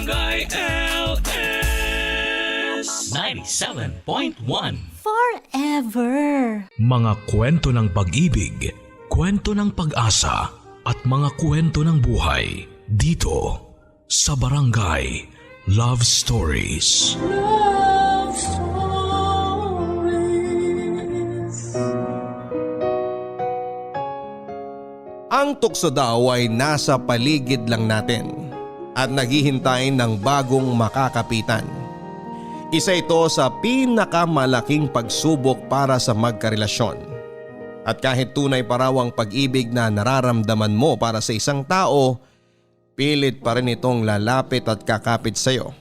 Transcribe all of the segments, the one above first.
Barangay LS 97.1. Forever. Mga kwento ng pag-ibig, kwento ng pag-asa at mga kwento ng buhay dito sa Barangay Love Stories. Love Stories. Ang tukso daw ay nasa paligid lang natin at naghihintay ng bagong makakapitan. Isa ito sa pinakamalaking pagsubok para sa magkarelasyon. At kahit tunay pa raw ang pag-ibig na nararamdaman mo para sa isang tao, pilit pa rin itong lalapit at kakapit sa iyo.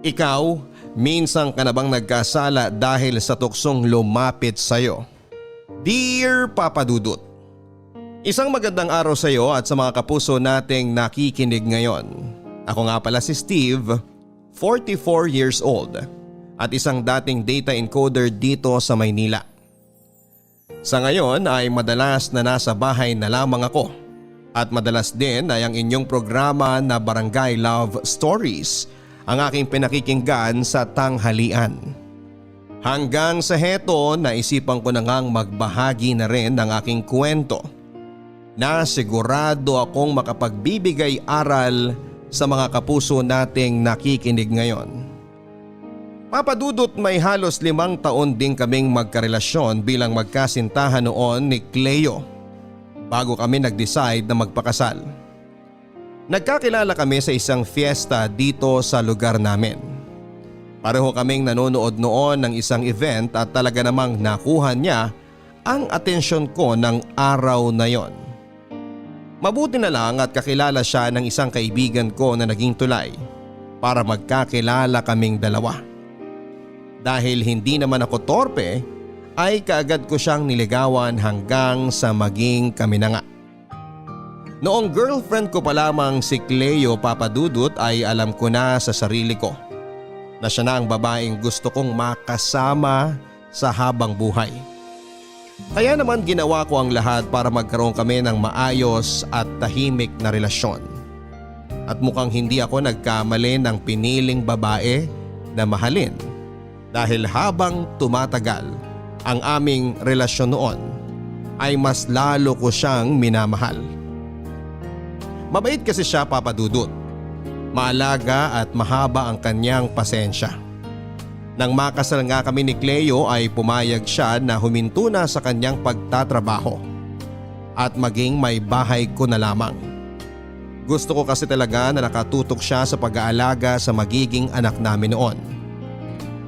Ikaw, minsan ka na bang nagkasala dahil sa tuksong lumapit sa iyo? Dear Papa Dudut, isang magandang araw sa iyo at sa mga kapuso nating nakikinig ngayon. Ako nga pala si Steve, 44 years old at isang dating data encoder dito sa Maynila. Sa ngayon ay madalas na nasa bahay na lamang ako at madalas din ay ang inyong programa na Barangay Love Stories ang aking pinakikinggan sa tanghalian. Hanggang sa heto naisipan ko na ngang magbahagi na rin ng aking kwento na sigurado akong makapagbibigay aral sa mga kapuso nating nakikinig ngayon. Papadudot, may halos 5 taon din kaming magkarelasyon bilang magkasintahan noon ni Cleo bago kami nag-decide na magpakasal. Nagkakilala kami sa isang fiesta dito sa lugar namin. Pareho kaming nanonood noon ng isang event at talaga namang nakuha niya ang atensyon ko ng araw na yon. Mabuti na lang at kakilala siya ng isang kaibigan ko na naging tulay para magkakilala kaming dalawa. Dahil hindi naman ako torpe ay kaagad ko siyang niligawan hanggang sa maging kami na nga. Noong girlfriend ko pa lamang si Cleo, Papadudut, ay alam ko na sa sarili ko na siya na ang babaeng gusto kong makasama sa habang buhay. Kaya naman ginawa ko ang lahat para magkaroon kami ng maayos at tahimik na relasyon. At mukhang hindi ako nagkamali ng piniling babae na mahalin dahil habang tumatagal ang aming relasyon noon ay mas lalo ko siyang minamahal. Mabait kasi siya, Papadudut. Maalaga at mahaba ang kanyang pasensya. Nang makasal nga kami ni Cleo ay pumayag siya na huminto na sa kanyang pagtatrabaho at maging may bahay ko na lamang. Gusto ko kasi talaga na nakatutok siya sa pag-aalaga sa magiging anak namin noon.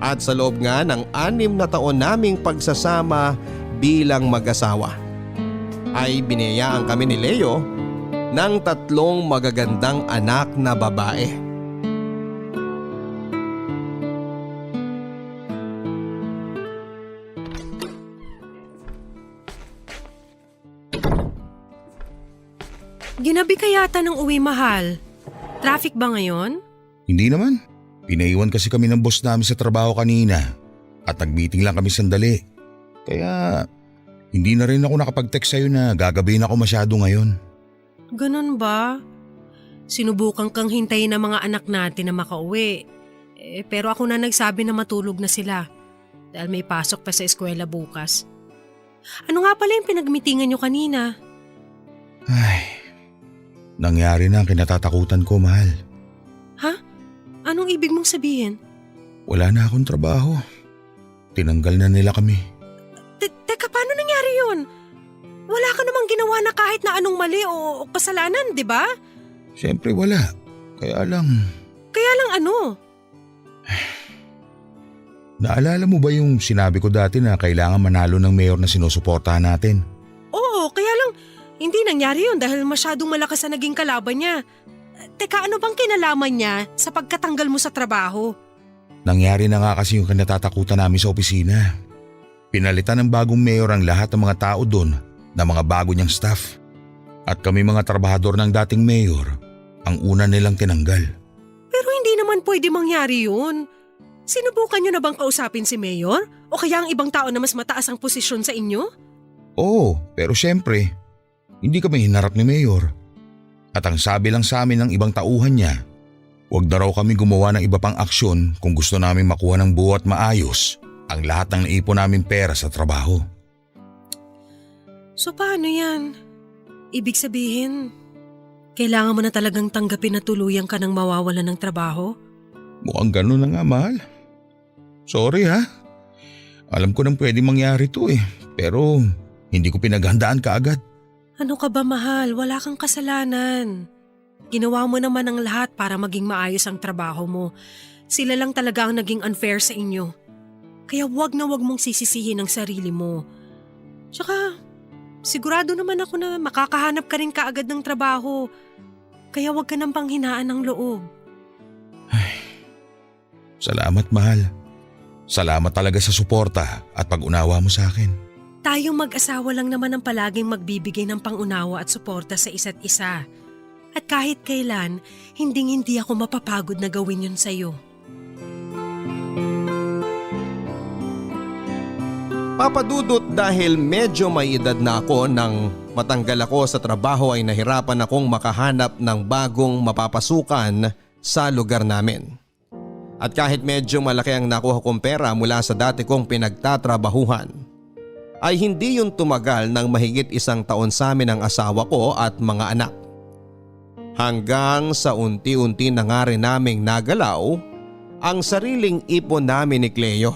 At sa loob nga ng 6 na taon naming pagsasama bilang mag-asawa ay biniyayaan kami ni Leo ng 3 magagandang anak na babae. Ginabi ka yata ng uwi, mahal. Traffic ba ngayon? Hindi naman. Pinaiwan kasi kami ng boss namin sa trabaho kanina at nag-meeting lang kami sandali. Kaya hindi na rin ako nakapag-text sa'yo na gagabihin ako masyado ngayon. Ganun ba? Sinubukan kang hintayin ng mga anak natin na makauwi. Pero ako na nagsabi na matulog na sila dahil may pasok pa sa eskwela bukas. Ano nga pala yung pinagmitingan nyo kanina? Ay, nangyari na ang kinatatakutan ko, mahal. Ha? Anong ibig mong sabihin? Wala na akong trabaho. Tinanggal na nila kami. Teka, paano nangyari yun? Wala ka namang ginawa na kahit na anong mali o kasalanan, di ba? Siyempre wala. Kaya lang… Kaya lang ano? Naalala mo ba yung sinabi ko dati na kailangan manalo ng mayor na sinusuportahan natin? Oo, kaya lang hindi nangyari yun dahil masyadong malakas na naging kalaban niya. Teka, ano bang kinalaman niya sa pagkatanggal mo sa trabaho? Nangyari na nga kasi yung kinatatakutan namin sa opisina. Pinalitan ng bagong mayor ang lahat ng mga tao doon na mga bago niyang staff. At kami mga trabahador ng dating mayor, ang una nilang tinanggal. Pero hindi naman pwede mangyari yun. Sinubukan niyo na bang kausapin si mayor? O kaya ang ibang tao na mas mataas ang posisyon sa inyo? Oo, pero syempre, hindi kami hinarap ni mayor. At ang sabi lang sa amin ng ibang tauhan niya, Huwag na raw kami gumawa ng iba pang aksyon kung gusto namin makuha ng buo at maayos ang lahat ng naipon namin pera sa trabaho. So paano yan? Ibig sabihin, kailangan mo na talagang tanggapin na tuluyan ka ng mawawalan ng trabaho? Mukhang ganun na nga, mahal. Sorry ha. Alam ko nang pwede mangyari to pero hindi ko pinaghandaan kaagad. Ano ka ba, mahal? Wala kang kasalanan. Ginawa mo naman ang lahat para maging maayos ang trabaho mo. Sila lang talaga ang naging unfair sa inyo. Kaya wag na wag mong sisisihin ang sarili mo. Tsaka, sigurado naman ako na makakahanap ka rin kaagad ng trabaho. Kaya wag ka nang panghinaan ng loob. Salamat, mahal. Salamat talaga sa suporta at pag-unawa mo sa akin. Tayong mag-asawa lang naman ang palaging magbibigay ng pangunawa at suporta sa isa't isa. At kahit kailan, hindi ako mapapagod na gawin yun sa'yo. Papadudot, dahil medyo may edad na ako nang matanggal ako sa trabaho ay nahirapan akong makahanap ng bagong mapapasukan sa lugar namin. At kahit medyo malaki ang nakuha kong pera mula sa dati kong pinagtatrabahuhan, ay hindi yun tumagal ng mahigit 1 taon sa amin ang asawa ko at mga anak. Hanggang sa unti-unti na nga rin naming nagalaw ang sariling ipon namin ni Cleo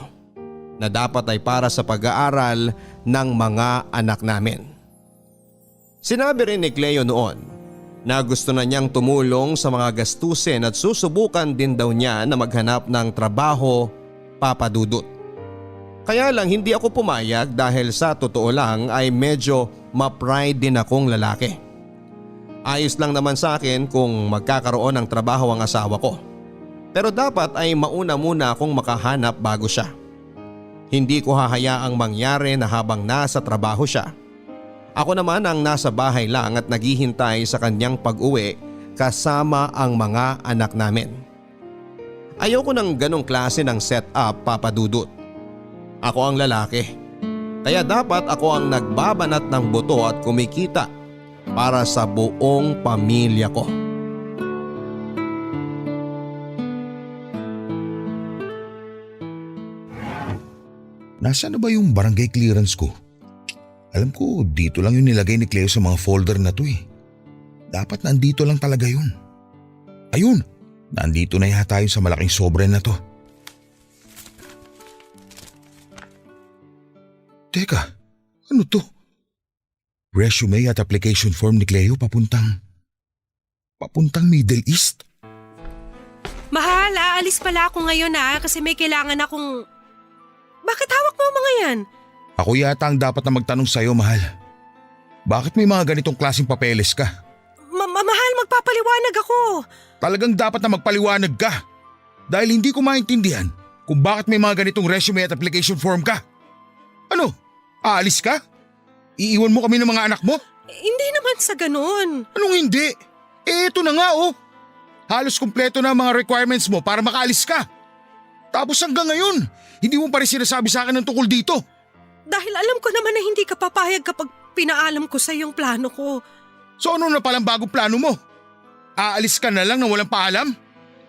na dapat ay para sa pag-aaral ng mga anak namin. Sinabi rin ni Cleo noon na gusto na niyang tumulong sa mga gastusin at susubukan din daw niya na maghanap ng trabaho, papadudot. Kaya lang hindi ako pumayag dahil sa totoo lang ay medyo ma-pride din akong lalaki. Ayos lang naman sa akin kung magkakaroon ng trabaho ang asawa ko. Pero dapat ay mauna muna akong makahanap bago siya. Hindi ko hahayaang mangyari na habang nasa trabaho siya, ako naman ang nasa bahay lang at naghihintay sa kanyang pag-uwi kasama ang mga anak namin. Ayoko ng ganong klase ng setup, papadudot. Ako ang lalaki. Kaya dapat ako ang nagbabanat ng buto at kumikita para sa buong pamilya ko. Nasaan na ba yung barangay clearance ko? Alam ko dito lang yung nilagay ni Cleo sa mga folder na to Dapat nandito lang talaga yun. Ayun, nandito na yata yun sa malaking sobre na to. Teka, ano to? Resume at application form ni Cleo papuntang Middle East? Mahal, aalis pala ako ngayon kasi may kailangan akong… Bakit hawak mo ang mga yan? Ako yata ang dapat na magtanong sa'yo, mahal. Bakit may mga ganitong klaseng papeles ka? Mahal, magpapaliwanag ako. Talagang dapat na magpaliwanag ka. Dahil hindi ko maintindihan kung bakit may mga ganitong resume at application form ka. Ano? Aalis ka? Iiwan mo kami ng mga anak mo? Hindi naman sa ganun. Anong hindi? Eto na nga Halos kumpleto na ang mga requirements mo para makaalis ka. Tapos hanggang ngayon, hindi mo pa rin sinasabi sa akin ng tungkol dito. Dahil alam ko naman na hindi ka papayag kapag pinaalam ko sa yung plano ko. So ano na palang bagong plano mo? Aalis ka na lang na walang paalam?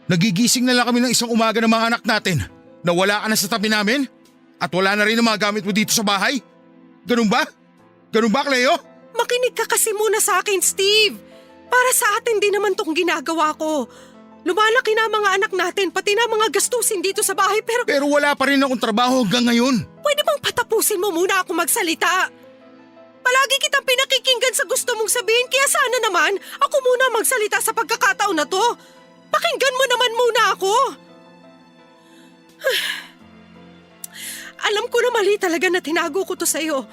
Nagigising na lang kami ng isang umaga ng mga anak natin na wala ka na sa tabi namin? At wala na rin ang mga gamit mo dito sa bahay? Ganun ba? Ganun ba, Cleo? Makinig ka kasi muna sa akin, Steve. Para sa atin din naman tong ginagawa ko. Lumalaki na ang mga anak natin, pati na mga gastusin dito sa bahay pero… Pero wala pa rin akong trabaho hanggang ngayon. Pwede bang patapusin mo muna ako magsalita? Palagi kitang pinakikinggan sa gusto mong sabihin kaya sana naman ako muna magsalita sa pagkakataon na to. Pakinggan mo naman muna ako. Alam ko na mali talaga na tinago ko to sa'yo.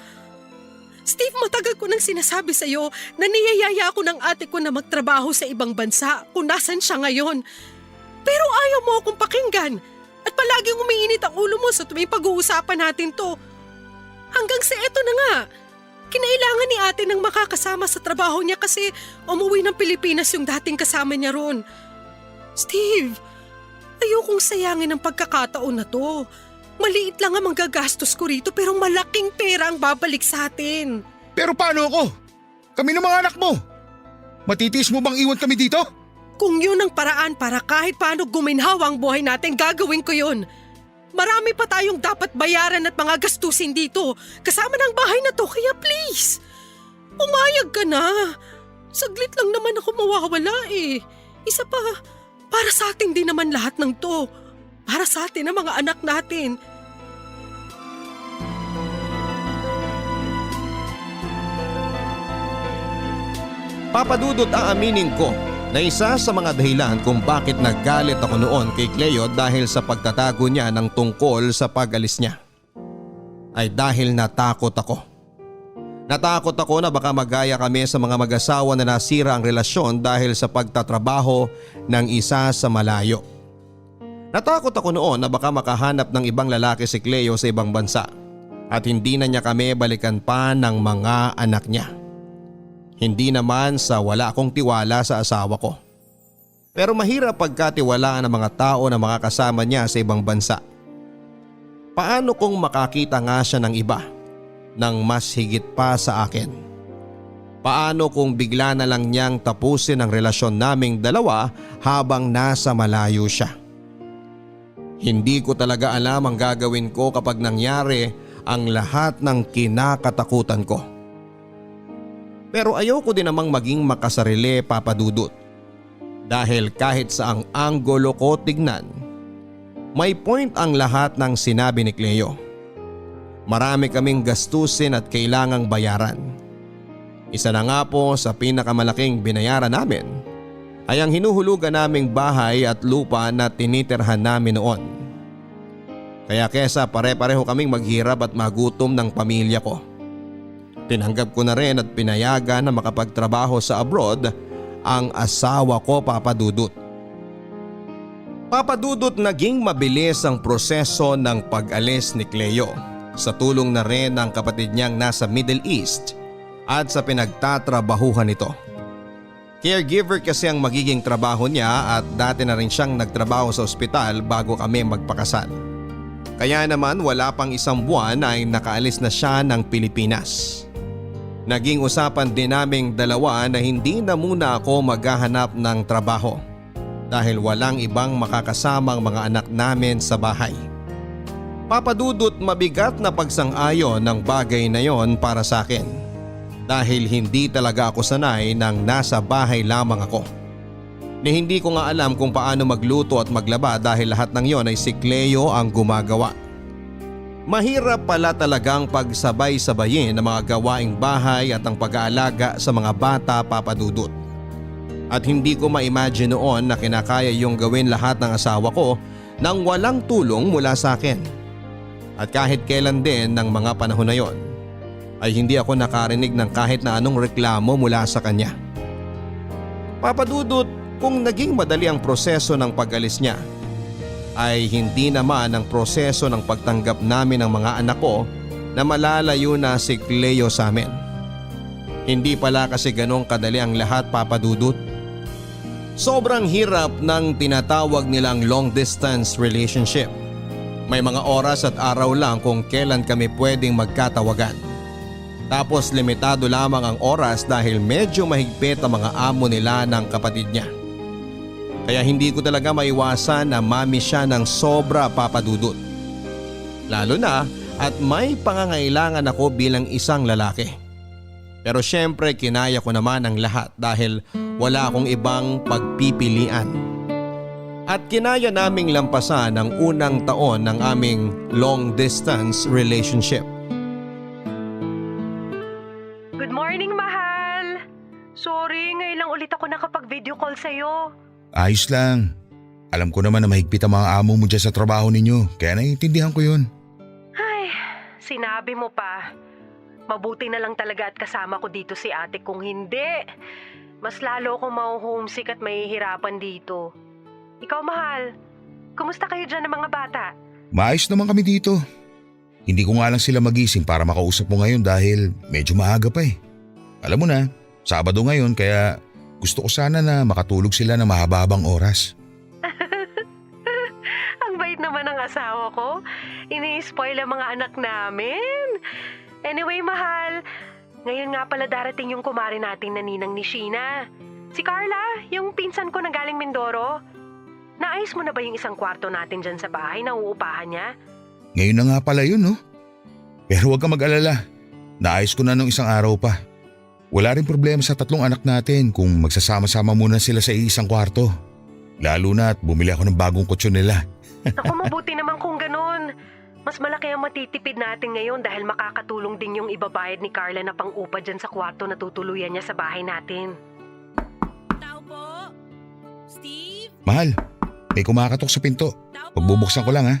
Steve, matagal ko nang sinasabi sa'yo na niyayaya ako ng ate ko na magtrabaho sa ibang bansa kung nasan siya ngayon. Pero ayaw mo akong pakinggan at palaging umiinit ang ulo mo sa tuwing pag-uusapan natin to. Hanggang sa eto na nga, kinailangan ni ate nang makakasama sa trabaho niya kasi umuwi ng Pilipinas yung dating kasama niya roon. Steve, ayokong sayangin ang pagkakataon na to. Maliit lang ang manggagastos ko rito pero malaking pera ang babalik sa atin. Pero paano ako? Kami ng mga anak mo. Matitiis mo bang iwan kami dito? Kung yun ang paraan para kahit paano guminhawa ang buhay natin, gagawin ko yun. Marami pa tayong dapat bayaran at mga gastusin dito, kasama ng bahay na to, kaya please, umayag ka na. Saglit lang naman ako mawawala eh. Isa pa, para sa atin din naman lahat ng to. Para sa atin ang mga anak natin. Papadudot, aaminin ko na isa sa mga dahilan kung bakit naggalit ako noon kay Cleo dahil sa pagtatago niya ng tungkol sa pag-alis niya ay dahil natakot ako. Natakot ako na baka magaya kami sa mga mag-asawa na nasira ang relasyon dahil sa pagtatrabaho ng isa sa malayo. Natakot ako noon na baka makahanap ng ibang lalaki si Cleo sa ibang bansa at hindi na niya kami balikan pa ng mga anak niya. Hindi naman sa wala akong tiwala sa asawa ko. Pero mahirap pagkatiwalaan ng mga tao na makakasama niya sa ibang bansa. Paano kung makakita nga siya ng iba? Nang mas higit pa sa akin? Paano kung bigla na lang niyang tapusin ang relasyon naming dalawa habang nasa malayo siya? Hindi ko talaga alam ang gagawin ko kapag nangyari ang lahat ng kinakatakutan ko. Pero ayoko din namang maging makasarili, Papa Dudut. Dahil kahit saang anggulo ko tignan, may point ang lahat ng sinabi ni Cleo. Marami kaming gastusin at kailangang bayaran. Isa na nga po sa pinakamalaking binayaran namin ay ang hinuhulugan naming bahay at lupa na tinitirhan namin noon. Kaya kesa pare-pareho kaming maghirap at magutom ng pamilya ko. Tinanggap ko na rin at pinayagan na makapagtrabaho sa abroad ang asawa ko, Papa Dudut. Papa Dudut, naging mabilis ang proseso ng pag-alis ni Cleo sa tulong na rin ng kapatid niyang nasa Middle East at sa pinagtatrabahuhan nito. Caregiver kasi ang magiging trabaho niya at dati na rin siyang nagtrabaho sa ospital bago kami magpakasal. Kaya naman wala pang isang buwan ay nakaalis na siya ng Pilipinas. Naging usapan din naming dalawa na hindi na muna ako maghahanap ng trabaho dahil walang ibang makakasamang mga anak namin sa bahay. Papa Dudut, mabigat na pagsang-ayon ng bagay na yon para sa akin dahil hindi talaga ako sanay nang nasa bahay lamang ako. Ni hindi ko nga alam kung paano magluto at maglaba dahil lahat ng yon ay si Cleo ang gumagawa. Mahirap pala talagang pagsabay-sabayin ang mga gawaing bahay at ang pag-aalaga sa mga bata, Papa Dudut. At hindi ko ma-imagine noon na kinakaya yung gawin lahat ng asawa ko nang walang tulong mula sa akin. At kahit kailan din ng mga panahon na yon ay hindi ako nakarinig ng kahit na anong reklamo mula sa kanya. Papa Dudut, kung naging madali ang proseso ng pag-alis niya, ay hindi naman ang proseso ng pagtanggap namin ng mga anak ko na malalayo na si Cleo sa amin. Hindi pala kasi ganong kadali ang lahat, Papa Dudut. Sobrang hirap ng tinatawag nilang long distance relationship. May mga oras at araw lang kung kailan kami pwedeng magkatawagan. Tapos limitado lamang ang oras dahil medyo mahigpit ang mga amo nila ng kapatid niya. Kaya hindi ko talaga maiwasan na mami siya ng sobra, Papa Dudut. Lalo na at may pangangailangan ako bilang isang lalaki. Pero syempre kinaya ko naman ang lahat dahil wala akong ibang pagpipilian. At kinaya naming lampasan ang unang taon ng aming long distance relationship. Good morning, mahal! Sorry, ngayon lang ulit ako nakapag-video call sa'yo. Ayos lang. Alam ko naman na mahigpit ang mga amo mo dyan sa trabaho ninyo, kaya naiintindihan ko yun. Ay, sinabi mo pa. Mabuti na lang talaga at kasama ko dito si ate, kung hindi, mas lalo akong ma-homesick at mahihirapan dito. Ikaw, mahal, kumusta kayo dyan ng mga bata? Maayos naman kami dito. Hindi ko nga lang sila magising para makausap mo ngayon dahil medyo maaga pa eh. Alam mo na, Sabado ngayon kaya gusto ko sana na makatulog sila ng mahaba-habang oras. Ang bait naman ng asawa ko. Ini-spoil ang mga anak namin. Anyway, mahal, ngayon nga pala darating yung kumare natin na ninang ni Sheena. Si Carla, yung pinsan ko na galing Mindoro. Naayos mo na ba yung isang kwarto natin dyan sa bahay na uupahan niya? Ngayon na nga pala yun, no? Pero huwag ka mag-alala. Naayos ko na nung isang araw pa. Wala rin problema sa 3 anak natin kung magsasama-sama muna sila sa isang kwarto. Lalo na at bumili ako ng bagong kutsyon nila. Naku, mabuti naman kung ganun. Mas malaki ang matitipid natin ngayon dahil makakatulong din yung ibabayad ni Carla na pang-upa dyan sa kwarto na tutuluyan niya sa bahay natin. Tao po? Steve? Mahal, may kumakatok sa pinto. Tao po? Pagbubuksan ko lang ha.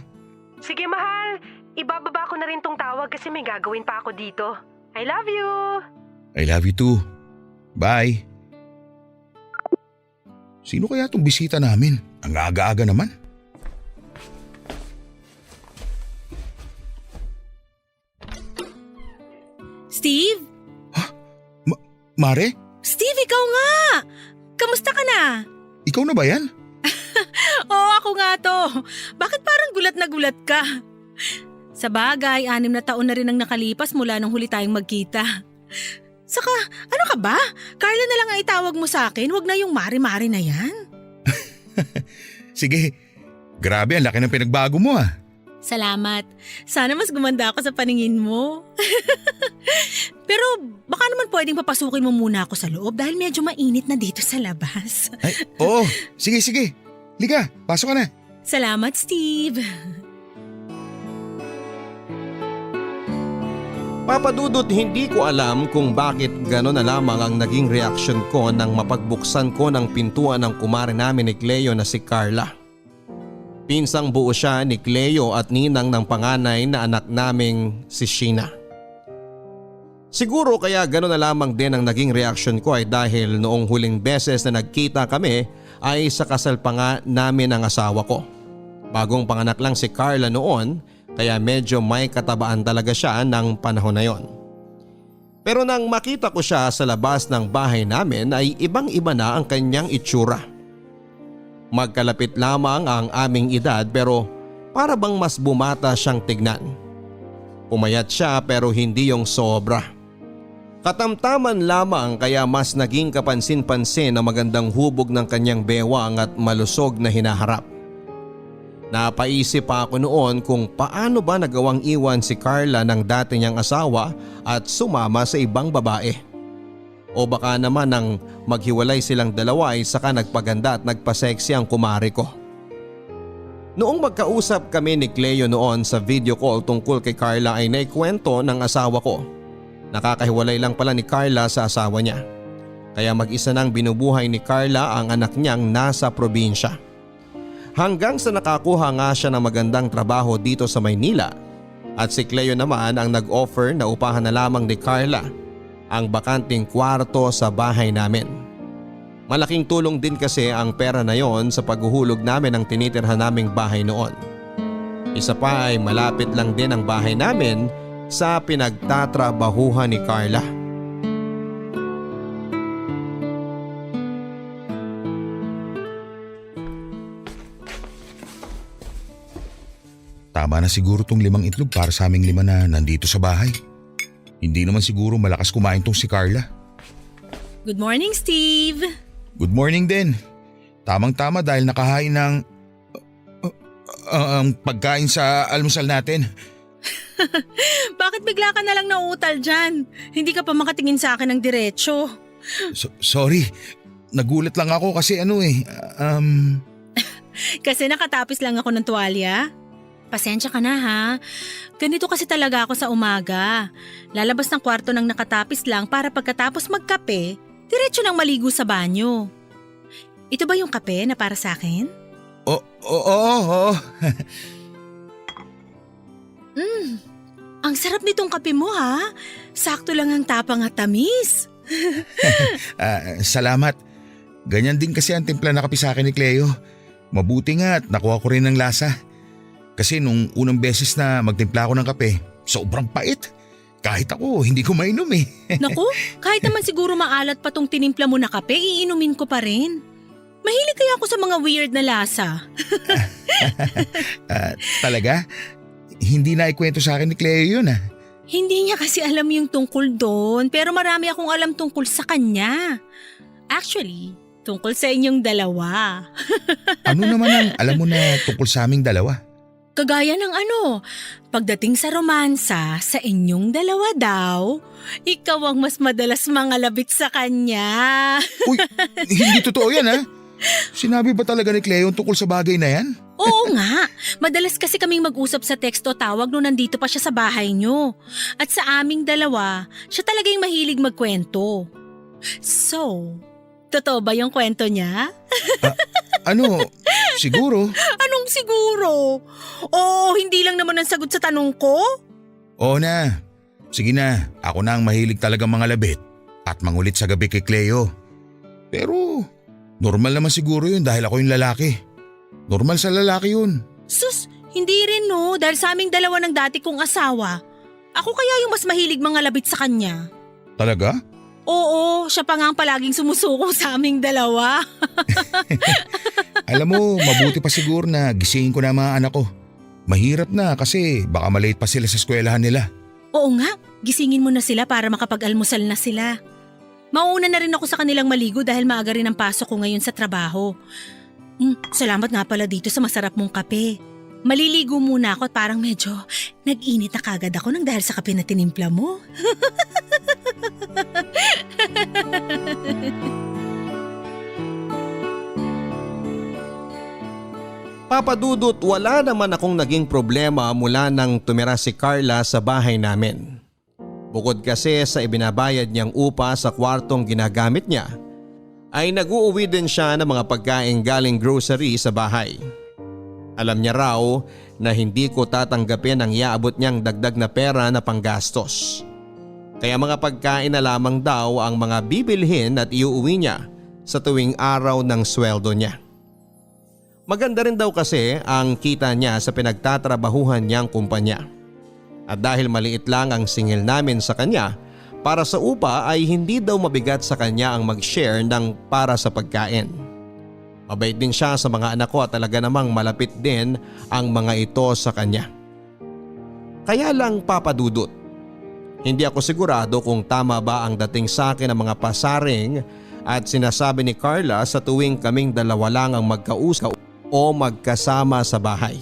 Sige mahal, ibababa ko na rin tong tawag kasi may gagawin pa ako dito. I love you! I love you too. Bye. Sino kaya itong bisita namin? Ang aga-aga naman. Steve? Mare, Steve, ikaw nga! Kamusta ka na? ikaw na ba yan? Oo, ako nga to. Bakit parang gulat na gulat ka? Sa bagay, 6 na taon na rin ang nakalipas mula nung huli tayong magkita. Saka, ano ka ba? Carla na lang ang itawag mo sa akin, wag na yung mari-mari na yan. Sige, grabe ang laki ng pinagbago mo ah. Salamat. Sana mas gumanda ako sa paningin mo. Pero baka naman pwedeng papasukin mo muna ako sa loob dahil medyo mainit na dito sa labas. Ay, oo, sige. Liga, pasok ka na. Salamat, Steve. Papadudot, hindi ko alam kung bakit gano'n na lamang ang naging reaksyon ko nang mapagbuksan ko ng pintuan ng kumare namin ni Cleo na si Carla. Pinsang buo siya ni Cleo at ninang ng panganay na anak naming si Sheena. Siguro kaya gano'n na lamang din ang naging reaksyon ko ay dahil noong huling beses na nagkita kami ay sa kasal pa nga namin ang asawa ko. Bagong panganak lang si Carla noon kaya medyo may katabaan talaga siya ng panahon na yon. Pero nang makita ko siya sa labas ng bahay namin ay ibang-iba na ang kanyang itsura. Magkalapit lamang ang aming edad pero para bang mas bumata siyang tignan. Pumayat siya pero hindi yung sobra. Katamtaman lamang kaya mas naging kapansin-pansin ang magandang hubog ng kanyang bewang at malusog na hinaharap. Napaisip pa ako noon kung paano ba nagawang iwan si Carla ng dati niyang asawa at sumama sa ibang babae. O baka naman nang maghiwalay silang dalawa ay saka nagpaganda at nagpaseksi ang kumare ko. Noong magkausap kami ni Cleo noon sa video call tungkol kay Carla ay naikwento ng asawa ko. Nakakahiwalay lang pala ni Carla sa asawa niya. Kaya mag-isa nang binubuhay ni Carla ang anak niyang nasa probinsya. Hanggang sa nakakuha nga siya ng magandang trabaho dito sa Maynila at si Cleo naman ang nag-offer na upahan na lamang ni Carla ang bakanting kwarto sa bahay namin. Malaking tulong din kasi ang pera na yon sa paghuhulog namin ng tinitirhan naming bahay noon. Isa pa ay malapit lang din ang bahay namin sa pinagtatrabahuhan ni Carla. Tama na siguro tong 5 itlog para sa aming 5 na nandito sa bahay. Hindi naman siguro malakas kumain tong si Carla. Good morning, Steve. Good morning din. Tamang-tama dahil nakahain ng pagkain sa almusal natin. Bakit bigla ka na lang nauutal dyan? Hindi ka pa makatingin sa akin ng diretsyo. Sorry, nagulat lang ako kasi Kasi nakatapis lang ako ng tuwalya. Pasensya ka na ha. Ganito kasi talaga ako sa umaga. Lalabas ng kwarto ng nakatapis lang para pagkatapos magkape, diretso nang maligo sa banyo. Ito ba yung kape na para sa akin? Oo. Ang sarap nitong kape mo ha. Sakto lang ang tapang at tamis. Salamat. Ganyan din kasi ang timpla na kape sa akin ni Cleo. Mabuti nga at nakuha ko rin ng lasa. Kasi nung unang beses na magtimpla ako ng kape, sobrang pait. Kahit ako, hindi ko mainom eh. Naku, kahit naman siguro maalat pa tong tinimpla mo na kape, iinumin ko pa rin. Mahilig kaya ako sa mga weird na lasa. Talaga? Hindi na ikwento sa akin ni Cleo yun ah. Hindi niya kasi alam yung tungkol doon, pero marami akong alam tungkol sa kanya. Actually, Tungkol sa inyong dalawa. Ano naman ang alam mo na tungkol sa aming dalawa? Kagaya ng pagdating sa romansa, sa inyong dalawa daw, ikaw ang mas madalas mangalabit sa kanya. Uy, hindi totoo yan ha? Sinabi ba talaga ni Cleo tungkol sa bagay na yan? Oo nga, madalas kasi kaming mag-usap sa text o tawag nung nandito pa siya sa bahay niyo. At sa aming dalawa, siya talaga yung mahilig magkwento. So, totoo ba yung kwento niya? Siguro. Anong siguro? Oo, hindi lang naman ang sagot sa tanong ko. Oo na. Sige na, ako na ang mahilig talagang mga labit at mangulit sa gabi kay Cleo. Pero normal naman siguro yun dahil ako yung lalaki. Normal sa lalaki yun. Sus, hindi rin no, dahil sa aming dalawa ng dati kong asawa. Ako kaya yung mas mahilig mga labit sa kanya. Talaga? Oo, siya pa nga ang palaging sumusuko sa aming dalawa. Alam mo, mabuti pa siguro na gisingin ko na ang mga anak ko. Mahirap na kasi baka malate pa sila sa eskwelahan nila. Oo nga, gisingin mo na sila para makapag-almusal na sila. Mauuna na rin ako sa kanilang maligo dahil maaga rin ang pasok ko ngayon sa trabaho. Salamat nga pala dito sa masarap mong kape. Maliligo muna ako at parang medyo nag-init na kagad ako nang dahil sa kape na tinimpla mo. Papa Dudut, wala naman akong naging problema mula nang tumira si Carla sa bahay namin. Bukod kasi sa ibinabayad niyang upa sa kwartong ginagamit niya, ay nag-uuwi din siya ng mga pagkain galing grocery sa bahay. Alam niya raw na hindi ko tatanggapin ang iaabot niyang dagdag na pera na panggastos. Kaya mga pagkain na lamang daw ang mga bibilhin at iuuwi niya sa tuwing araw ng sweldo niya. Maganda rin daw kasi ang kita niya sa pinagtatrabahuhan niyang kumpanya. At dahil maliit lang ang singil namin sa kanya, para sa upa ay hindi daw mabigat sa kanya ang mag-share ng para sa pagkain. Mabait din siya sa mga anak ko at talaga namang malapit din ang mga ito sa kanya. Kaya lang Papa Dudut, hindi ako sigurado kung tama ba ang dating sa akin ng mga pasaring at sinasabi ni Carla sa tuwing kaming dalawa lang ang magkausap o magkasama sa bahay.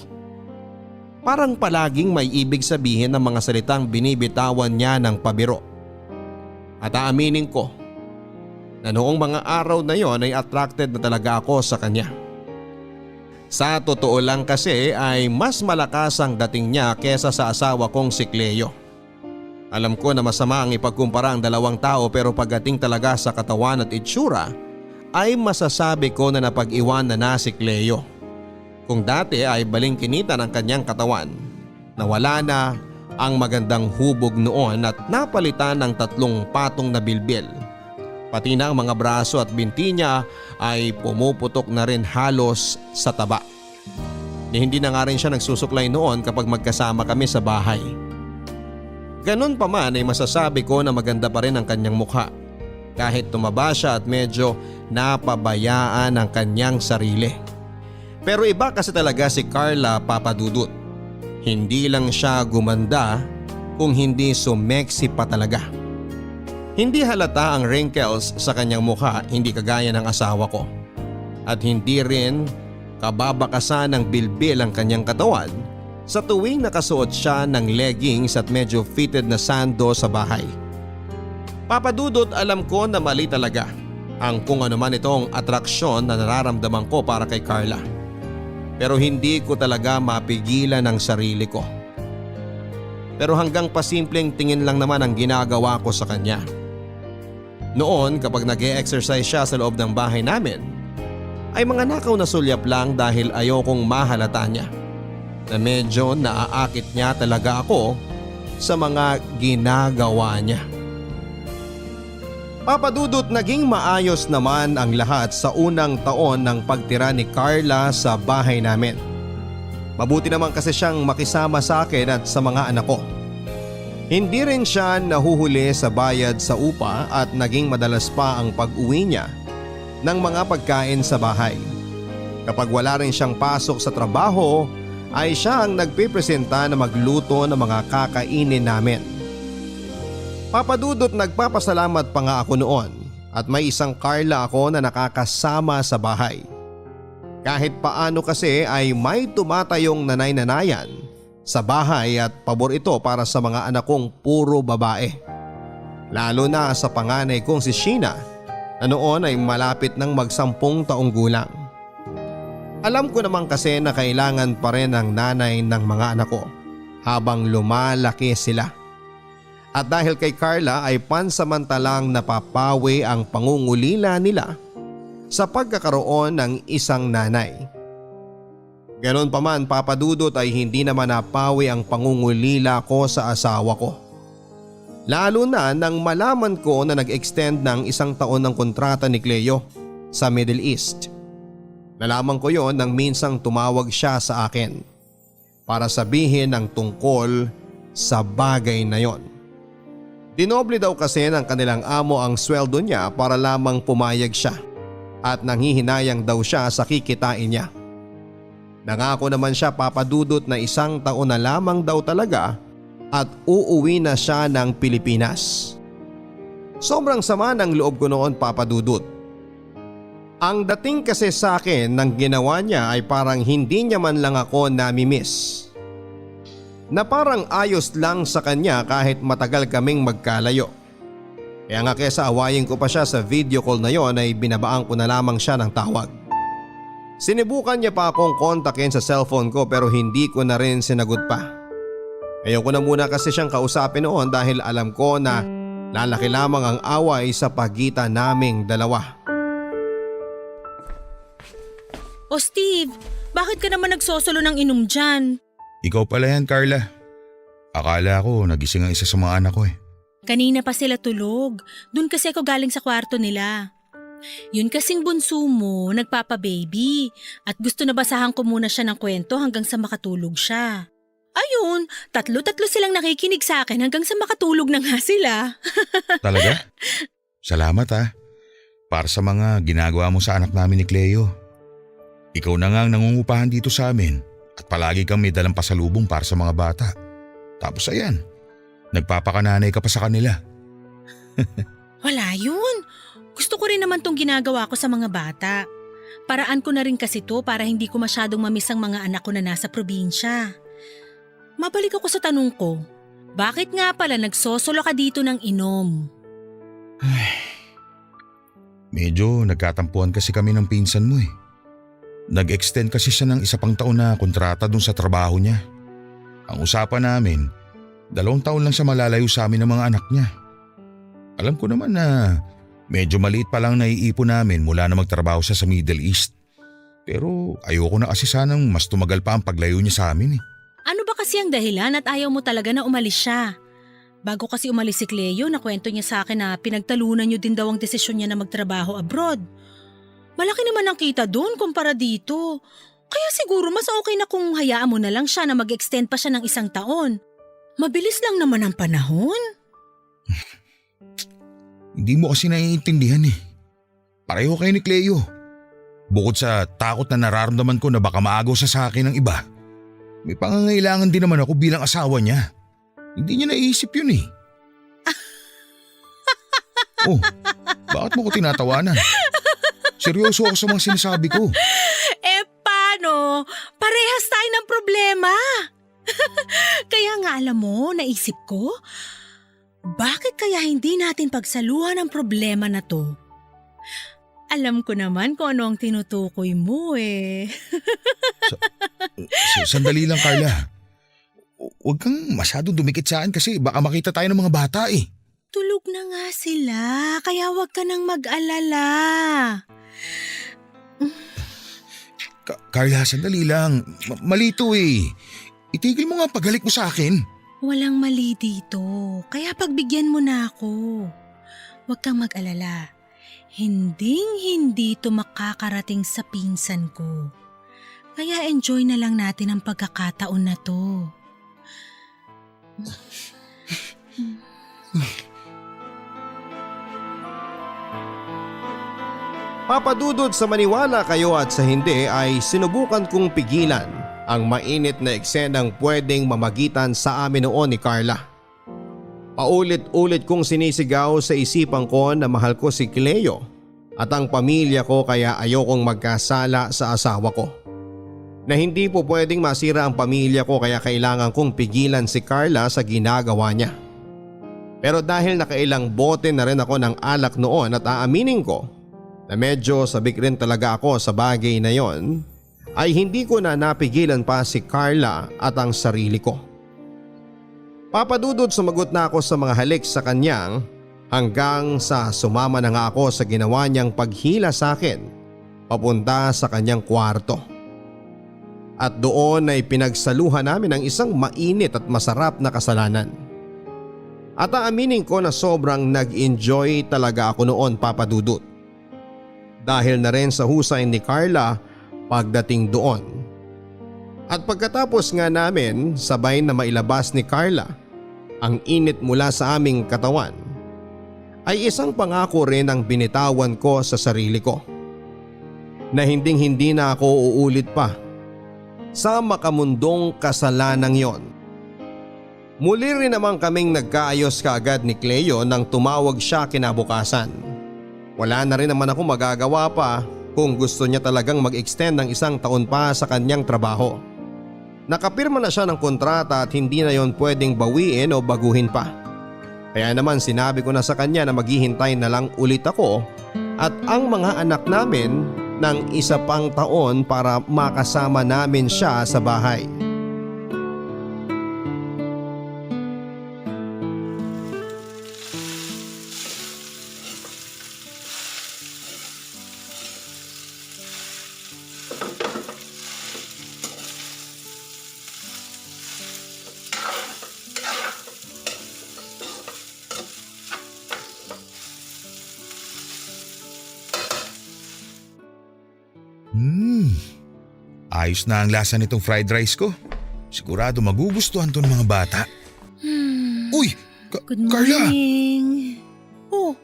Parang palaging may ibig sabihin ng mga salitang binibitawan niya ng pabiro. At aaminin ko na noong mga araw na yon ay attracted na talaga ako sa kanya. Sa totoo lang kasi ay mas malakas ang dating niya kesa sa asawa kong si Cleo. Alam ko na masama ang ipagkumpara ang dalawang tao pero pagdating talaga sa katawan at itsura ay masasabi ko na napag-iwan na si Cleo. Kung dati ay balingkinita ng kanyang katawan, nawala na ang magandang hubog noon at napalitan ng 3 patong na bilbil. Pati na ang mga braso at binti niya ay pumuputok na rin halos sa taba. Hindi na nga rin siya nagsusuklay noon kapag magkasama kami sa bahay. Ganon pa man ay masasabi ko na maganda pa rin ang kanyang mukha. Kahit tumaba siya at medyo napabayaan ang kanyang sarili. Pero iba kasi talaga si Carla, Papa Dudut. Hindi lang siya gumanda kung hindi sumeksi pa talaga. Hindi halata ang wrinkles sa kanyang mukha, hindi kagaya ng asawa ko. At hindi rin kababakasan ng bilbil ang kanyang katawan sa tuwing nakasuot siya ng leggings at medyo fitted na sando sa bahay. Papa Dudut, alam ko na mali talaga ang kung ano man itong atraksyon na nararamdaman ko para kay Carla. Pero hindi ko talaga mapigilan ang sarili ko. Pero hanggang pasimpleng tingin lang naman ang ginagawa ko sa kanya. Noon kapag nag-e-exercise siya sa loob ng bahay namin, ay mga nakaw na sulyap lang dahil ayokong mahalata niya na medyo naaakit niya talaga ako sa mga ginagawa niya. Papa Dudut, naging maayos naman ang lahat sa unang taon ng pagtira ni Carla sa bahay namin. Mabuti naman kasi siyang makisama sa akin at sa mga anak ko. Hindi rin siya nahuhuli sa bayad sa upa at naging madalas pa ang pag-uwi niya ng mga pagkain sa bahay. Kapag wala rin siyang pasok sa trabaho ay siya ang nagpipresenta na magluto ng mga kakainin namin. Papa Dudut, nagpapasalamat pa nga ako noon at may isang Carla ako na nakakasama sa bahay. Kahit paano kasi ay may tumatayong nanay-nanayan sa bahay at pabor ito para sa mga anak kong puro babae. Lalo na sa panganay kong si Sheena na noon ay malapit ng mag-10 taong gulang. Alam ko naman kasi na kailangan pa rin ng nanay ng mga anak ko habang lumalaki sila. At dahil kay Carla ay pansamantalang napapawi ang pangungulila nila sa pagkakaroon ng isang nanay. Ganon pa man Papa Dudut ay hindi naman napawi ang pangungulila ko sa asawa ko. Lalo na nang malaman ko na nag-extend ng 1 taon ng kontrata ni Cleo sa Middle East. Nalaman ko yon nang minsang tumawag siya sa akin para sabihin ang tungkol sa bagay na yon. Dinoble daw kasi ng kanilang amo ang sweldo niya para lamang pumayag siya at nanghihinayang daw siya sa kikitain niya. Nangako naman siya Papa Dudut na 1 taon na lamang daw talaga at uuwi na siya ng Pilipinas. Sobrang sama ng loob ko noon Papa Dudut. Ang dating kasi sa akin ng ginawa niya ay parang hindi niya man lang ako nami-miss. Na parang ayos lang sa kanya kahit matagal kaming magkalayo. Kaya nga kesa awayin ko pa siya sa video call na yon ay binabaan ko na lamang siya ng tawag. Sinubukan niya pa akong kontakin sa cellphone ko pero hindi ko na rin sinagot pa. Ayoko na muna kasi siyang kausapin noon dahil alam ko na lalaki lamang ang away sa pagitan naming dalawa. O Steve, bakit ka naman nagsosolo ng inom dyan? Ikaw pala yan, Carla. Akala ko nagising ang isa sa mga anak ko eh. Kanina pa sila tulog. Doon kasi ako galing sa kwarto nila. Yun kasing bunso mo, nagpapa-baby. At gusto na basahan ko muna siya ng kwento hanggang sa makatulog siya. Ayun, tatlo-tatlo silang nakikinig sa akin hanggang sa makatulog na nga sila. Talaga? Salamat ha. Para sa mga ginagawa mo sa anak namin ni Cleo. Ikaw na nga ang nangungupahan dito sa amin at palagi kang may dalang pasalubong para sa mga bata. Tapos ayan, nagpapakananay ka pa sa kanila. Wala yun. Gusto ko rin naman tong ginagawa ko sa mga bata. Paraan ko na rin kasi to para hindi ko masyadong mamiss ang mga anak ko na nasa probinsya. Mabalik ako sa tanong ko. Bakit nga pala nagsosolo ka dito ng inom? Medyo nagkatampuan kasi kami ng pinsan mo eh. Nag-extend kasi siya ng 1 pang taon na kontrata dun sa trabaho niya. Ang usapan namin, 2 taon lang siya malalayo sa amin ng mga anak niya. Alam ko naman na medyo maliit pa lang naiipon namin mula na magtrabaho siya sa Middle East. Pero ayoko na kasi sanang mas tumagal pa ang paglayo niya sa amin eh. Ano ba kasi ang dahilan at ayaw mo talaga na umalis siya? Bago kasi umalis si Cleo, nakwento niya sa akin na pinagtalunan niyo din daw ang desisyon niya na magtrabaho abroad. Malaki naman ang kita doon kumpara dito. Kaya siguro mas okay na kung hayaan mo na lang siya na mag-extend pa siya ng 1 taon. Mabilis lang naman ang panahon. Hindi mo kasi naiintindihan eh. Pareho kayo ni Cleo. Bukod sa takot na nararamdaman ko na baka maagaw sa akin ng iba, may pangangailangan din naman ako bilang asawa niya. Hindi niya naisip yun eh. Oh, bakit mo ko tinatawanan? Seryoso ako sa mga sinasabi ko. Paano? Parehas tayo ng problema. Kaya nga alam mo, naisip ko, bakit kaya hindi natin pagsaluhan ang problema na to? Alam ko naman kung ano ang tinutukoy mo eh. Sandali lang, Carla. Huwag kang masyadong dumikit sa akin kasi baka makita tayo ng mga bata eh. Tulog na nga sila, kaya huwag ka nang mag-alala. Carla, sandali lang. Malito eh. Itigil mo nga paghalik mo sa akin. Walang mali dito, kaya pagbigyan mo na ako. Huwag kang mag-alala. Hinding-hindi ito makakarating sa pinsan ko. Kaya enjoy na lang natin ang pagkakataon na to. Papadudod sa maniwala kayo at sa hindi ay sinubukan kong pigilan ang mainit na eksenang pwedeng mamagitan sa amin noon ni Carla. Paulit-ulit kong sinisigaw sa isipan ko na mahal ko si Cleo at ang pamilya ko kaya ayokong magkasala sa asawa ko. Na hindi po pwedeng masira ang pamilya ko kaya kailangan kong pigilan si Carla sa ginagawa niya. Pero dahil nakailang bote na rin ako ng alak noon at aaminin ko na medyo sabik rin talaga ako sa bagay na yon, ay hindi ko na napigilan pa si Carla at ang sarili ko. Papadudod sumagot na ako sa mga halik sa kanyang hanggang sa sumama na nga ako sa ginawa niyang paghila sa akin papunta sa kanyang kwarto. At doon ay pinagsaluhan namin ang isang mainit at masarap na kasalanan. At aaminin ko na sobrang nag-enjoy talaga ako noon, Papadudot. Dahil na rin sa husay ni Carla pagdating doon. At pagkatapos nga namin sabay na mailabas ni Carla ang init mula sa aming katawan, ay isang pangako rin ang binitawan ko sa sarili ko. Na hindi na ako uulit pa sa makamundong kasalanang yon. Muli rin naman kaming nagkaayos kaagad ni Cleo nang tumawag siya kinabukasan. Wala na rin naman ako magagawa pa kung gusto niya talagang mag-extend ng 1 taon pa sa kanyang trabaho. Nakapirma na siya ng kontrata at hindi na yon pwedeng bawiin o baguhin pa. Kaya naman sinabi ko na sa kanya na maghihintay na lang ulit ako at ang mga anak namin ng 1 pang taon para makasama namin siya sa bahay. Ayos na ang lasa nitong fried rice ko. Sigurado magugustuhan to ng mga bata. Uy! Good Carla! morning. Oh,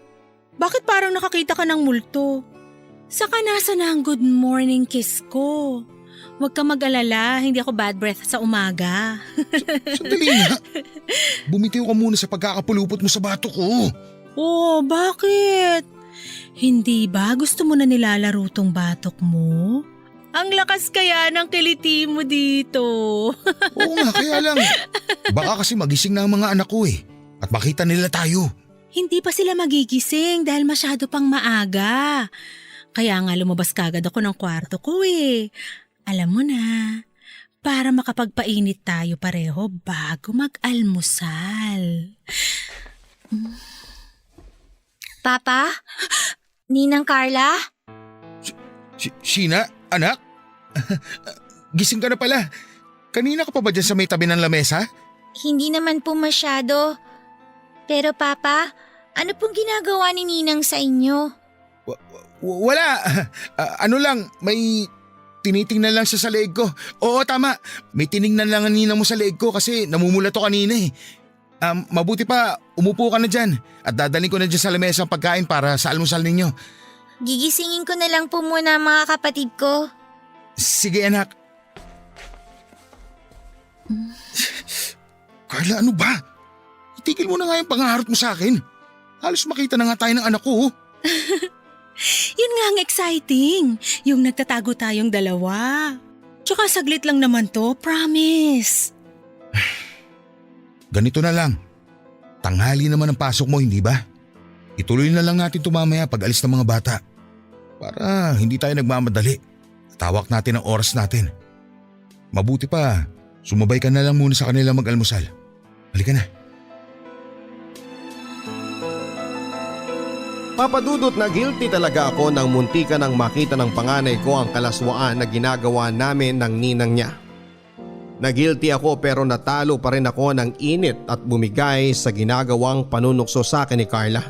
bakit parang nakakita ka ng multo? Saka nasa na ang good morning kiss ko? Huwag ka mag-alala, hindi ako bad breath sa umaga. Sandali nga. Bumitiw ka muna sa pagkakapulupot mo sa bato ko. Oh, bakit? Hindi ba gusto mo na nilalaro tong batok mo? Ang lakas kaya ng kiliti mo dito. Oo nga, kaya lang. Baka kasi magising na ang mga anak ko at makita nila tayo. Hindi pa sila magigising dahil masyado pang maaga. Kaya nga lumabas kagad ako ng kwarto ko Alam mo na, para makapagpainit tayo pareho bago mag-almusal. Papa? Ninang Carla? Sheena, anak? Gising ka na pala. Kanina ka pa ba dyan sa may tabi ng lamesa? Hindi naman po masyado. Pero Papa, ano pong ginagawa ni Ninang sa inyo? Wala. Ano lang, may tinitingnan lang siya sa leeg ko. Oo, tama. May tiningnan lang ang ninang mo sa leeg ko kasi namumula to kanina Mabuti pa, umupo ka na dyan at dadalhin ko na dyan sa lamesa ang pagkain para sa almusal ninyo. Gigisingin ko na lang po muna ang mga kapatid ko. Sige anak. Carla, ano ba? Itigil mo na nga yung pangaharot mo sa akin. Halos makita na nga tayo ng anak ko. Yun nga ang exciting, yung nagtatago tayong dalawa. Tsaka saglit lang naman to, promise. Ganito na lang. Tanghali naman ang pasok mo, hindi ba? Ituloy na lang natin ito mamaya pag alis ng mga bata. Para hindi tayo nagmamadali. Tawak natin ang oras natin. Mabuti pa, sumabay ka na lang muna sa kanila mag-almusal. Halika na. Papadudot na guilty talaga ako nang muntika nang makita ng panganay ko ang kalaswaan na ginagawa namin ng ninang niya. Nagilty ako pero natalo pa rin ako ng init at bumigay sa ginagawang panunukso sa akin ni Carla.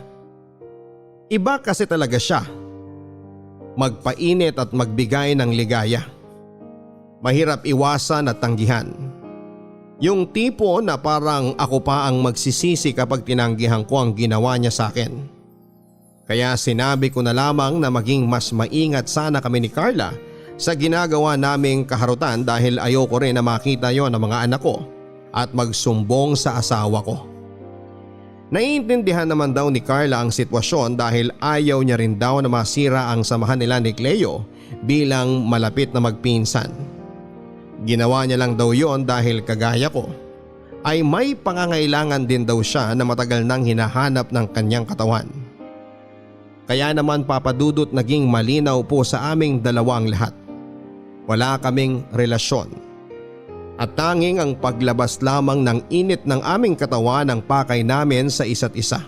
Iba kasi talaga siya. Magpainit at magbigay ng ligaya. Mahirap iwasan at tanggihan. Yung tipo na parang ako pa ang magsisisi kapag tinanggihan ko ang ginawa niya sa akin. Kaya sinabi ko na lamang na maging mas maingat sana kami ni Carla sa ginagawa naming kaharutan dahil ayoko rin na makita yon ng mga anak ko at magsumbong sa asawa ko. Naiintindihan naman daw ni Carla ang sitwasyon dahil ayaw niya rin daw na masira ang samahan nila ni Cleo bilang malapit na magpinsan. Ginawa niya lang daw yon dahil kagaya ko ay may pangangailangan din daw siya na matagal nang hinahanap ng kanyang katawan. Kaya naman papadudot naging malinaw po sa aming dalawang lahat. Wala kaming relasyon. At tanging ang paglabas lamang ng init ng aming katawan ang pakay namin sa isa't isa.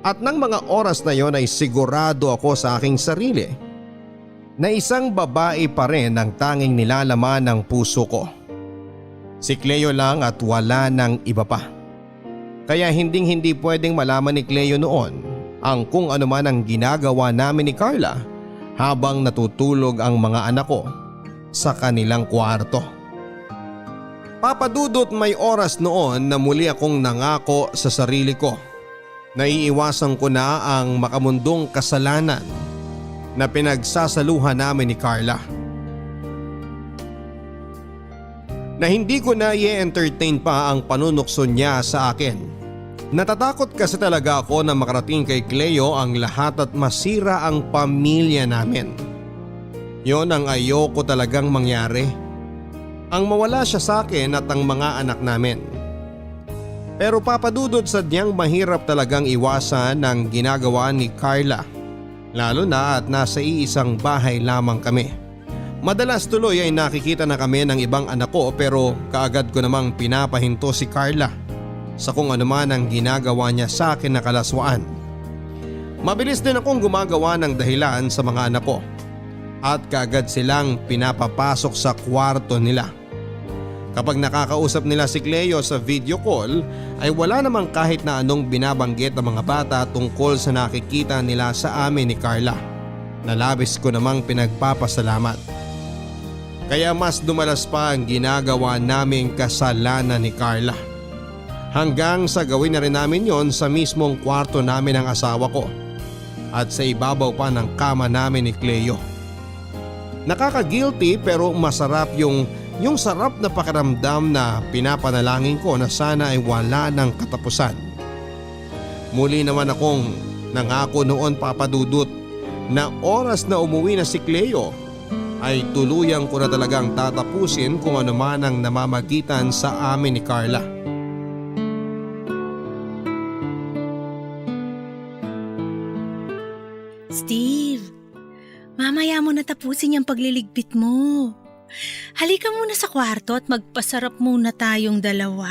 At ng mga oras na yon ay sigurado ako sa aking sarili na isang babae pa rin ang tanging nilalaman ng puso ko. Si Cleo lang at wala ng iba pa. Kaya hindi pwedeng malaman ni Cleo noon ang kung ano man ang ginagawa namin ni Carla habang natutulog ang mga anak ko sa kanilang kwarto. Papadudot may oras noon na muli akong nangako sa sarili ko na iiwasan ko na ang makamundong kasalanan na pinagsasaluhan namin ni Carla. Na hindi ko na i-entertain pa ang panunukso niya sa akin. Natatakot kasi talaga ako na makarating kay Cleo ang lahat at masira ang pamilya namin. Yon ang ayoko talagang mangyari. Ang mawala siya sa akin at ang mga anak namin. Pero papadudod sadyang mahirap talagang iwasan ang ginagawa ni Carla. Lalo na at nasa iisang bahay lamang kami. Madalas tuloy ay nakikita na kami ng ibang anak ko pero kaagad ko namang pinapahinto si Carla sa kung ano man ang ginagawa niya sa akin na kalaswaan. Mabilis din akong gumagawa ng dahilan sa mga anak ko at kaagad silang pinapapasok sa kwarto nila. Kapag nakakausap nila si Cleo sa video call ay wala namang kahit na anong binabanggit ng mga bata tungkol sa nakikita nila sa amin ni Carla na labis ko namang pinagpapasalamat. Kaya mas dumalas pa ang ginagawa naming kasalanan ni Carla. Hanggang sa gawin na rin namin yon sa mismong kwarto namin ng asawa ko at sa ibabaw pa ng kama namin ni Cleo. Nakaka-guilty pero masarap yung sarap na pakiramdam na pinapanalangin ko na sana ay wala ng katapusan. Muli naman akong nangako noon papadudot na oras na umuwi na si Cleo ay tuluyang ko na talagang tatapusin kung ano man ang namamagitan sa amin ni Carla. Steve, mamaya mo na tapusin yung pagliligpit mo. Halika muna sa kwarto at magpasarap muna tayong dalawa.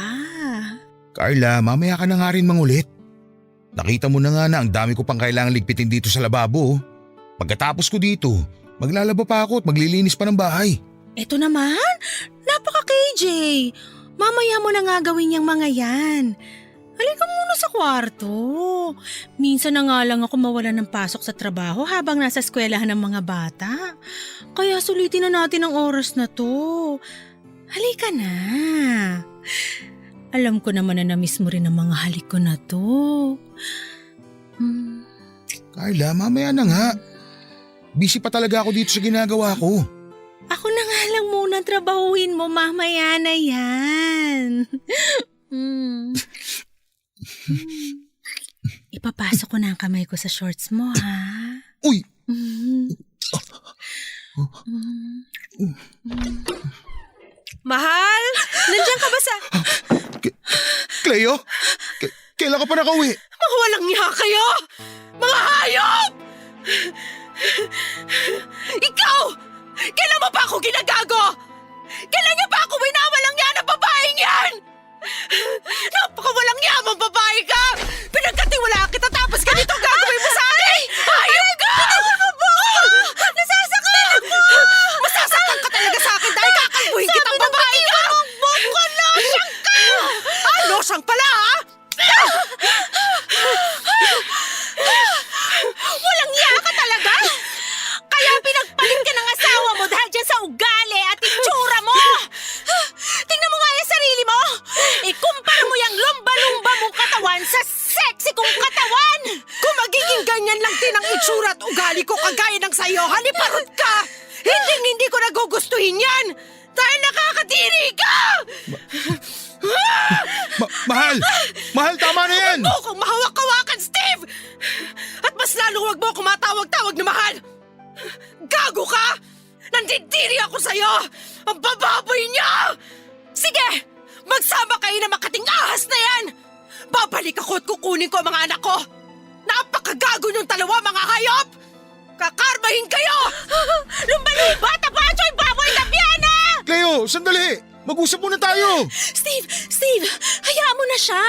Carla, mamaya ka na nga rin mangulit. Nakita mo na nga na ang dami ko pang kailangan ligpitin dito sa lababo. Pagkatapos ko dito, maglalaba pa ako at maglilinis pa ng bahay. Eto naman, napaka-KJ. Mamaya mo na nga gawin yung mga yan. Halika muna sa kwarto. Minsan na nga lang ako mawalan ng pasok sa trabaho habang nasa eskwelahan ng mga bata. Kaya sulitin na natin ang oras na to. Halika na. Alam ko naman na na-miss mo rin ang mga halik ko na to. Carla, mamaya na nga. Busy pa talaga ako dito sa ginagawa ko. Ako na nga lang muna ang trabahuin mo, mamaya na yan. Ipapasok ko na ang kamay ko sa shorts mo, ha? Uy! Mahal! Nandiyan ka ba sa... Cleo? Kailan ka pa nakauwi? Mga walang niya kayo! Mga hayop! Ikaw! Kailan mo pa ako ginagago? Kailan niyo pa ako winawalang niya ng babaeng yan? Napakawalang niya mong babae ka! Pinagkatiwalaan kita tapos ganito gagawin mo sa akin! Hayop ka! Nasasaktan ako! Masasaktan ka talaga sa akin dahil kakalbuhin kitang babae ka! Sabi ko losyang ka! Losyang pala ha? Walang niya ka talaga! Kaya pinagpalit ka ng asawa mo dahil dyan sa ugali at itsura mo! Tingnan mo nga yung sarili mo! Ikumpara mo yung lumba-lumba mong katawan sa sexy kong katawan! Kung magiging ganyan lang din ang itsura at ugali ko kagaya ng sayo, haliparot ka! Hindi ko nagugustuhin yan! Dahil nakakatiri ka! Mahal! Mahal, tama na yan! Huwag mo akong lalong huwag mo ako matawag-tawag na mahal! Gago ka! Nandidiri ako sa'yo! Ang bababoy niya! Sige! Magsama kayo na makating ahas na yan! Babalik ako at kukunin ko ang mga anak ko! Napakagago niyong dalawa, mga hayop! Kakarmahin kayo! Lumbaluba! Tapacho! Baboy na Biana! Cleo, sandali! Mag-usap muna tayo! Steve! Hayaan mo na siya!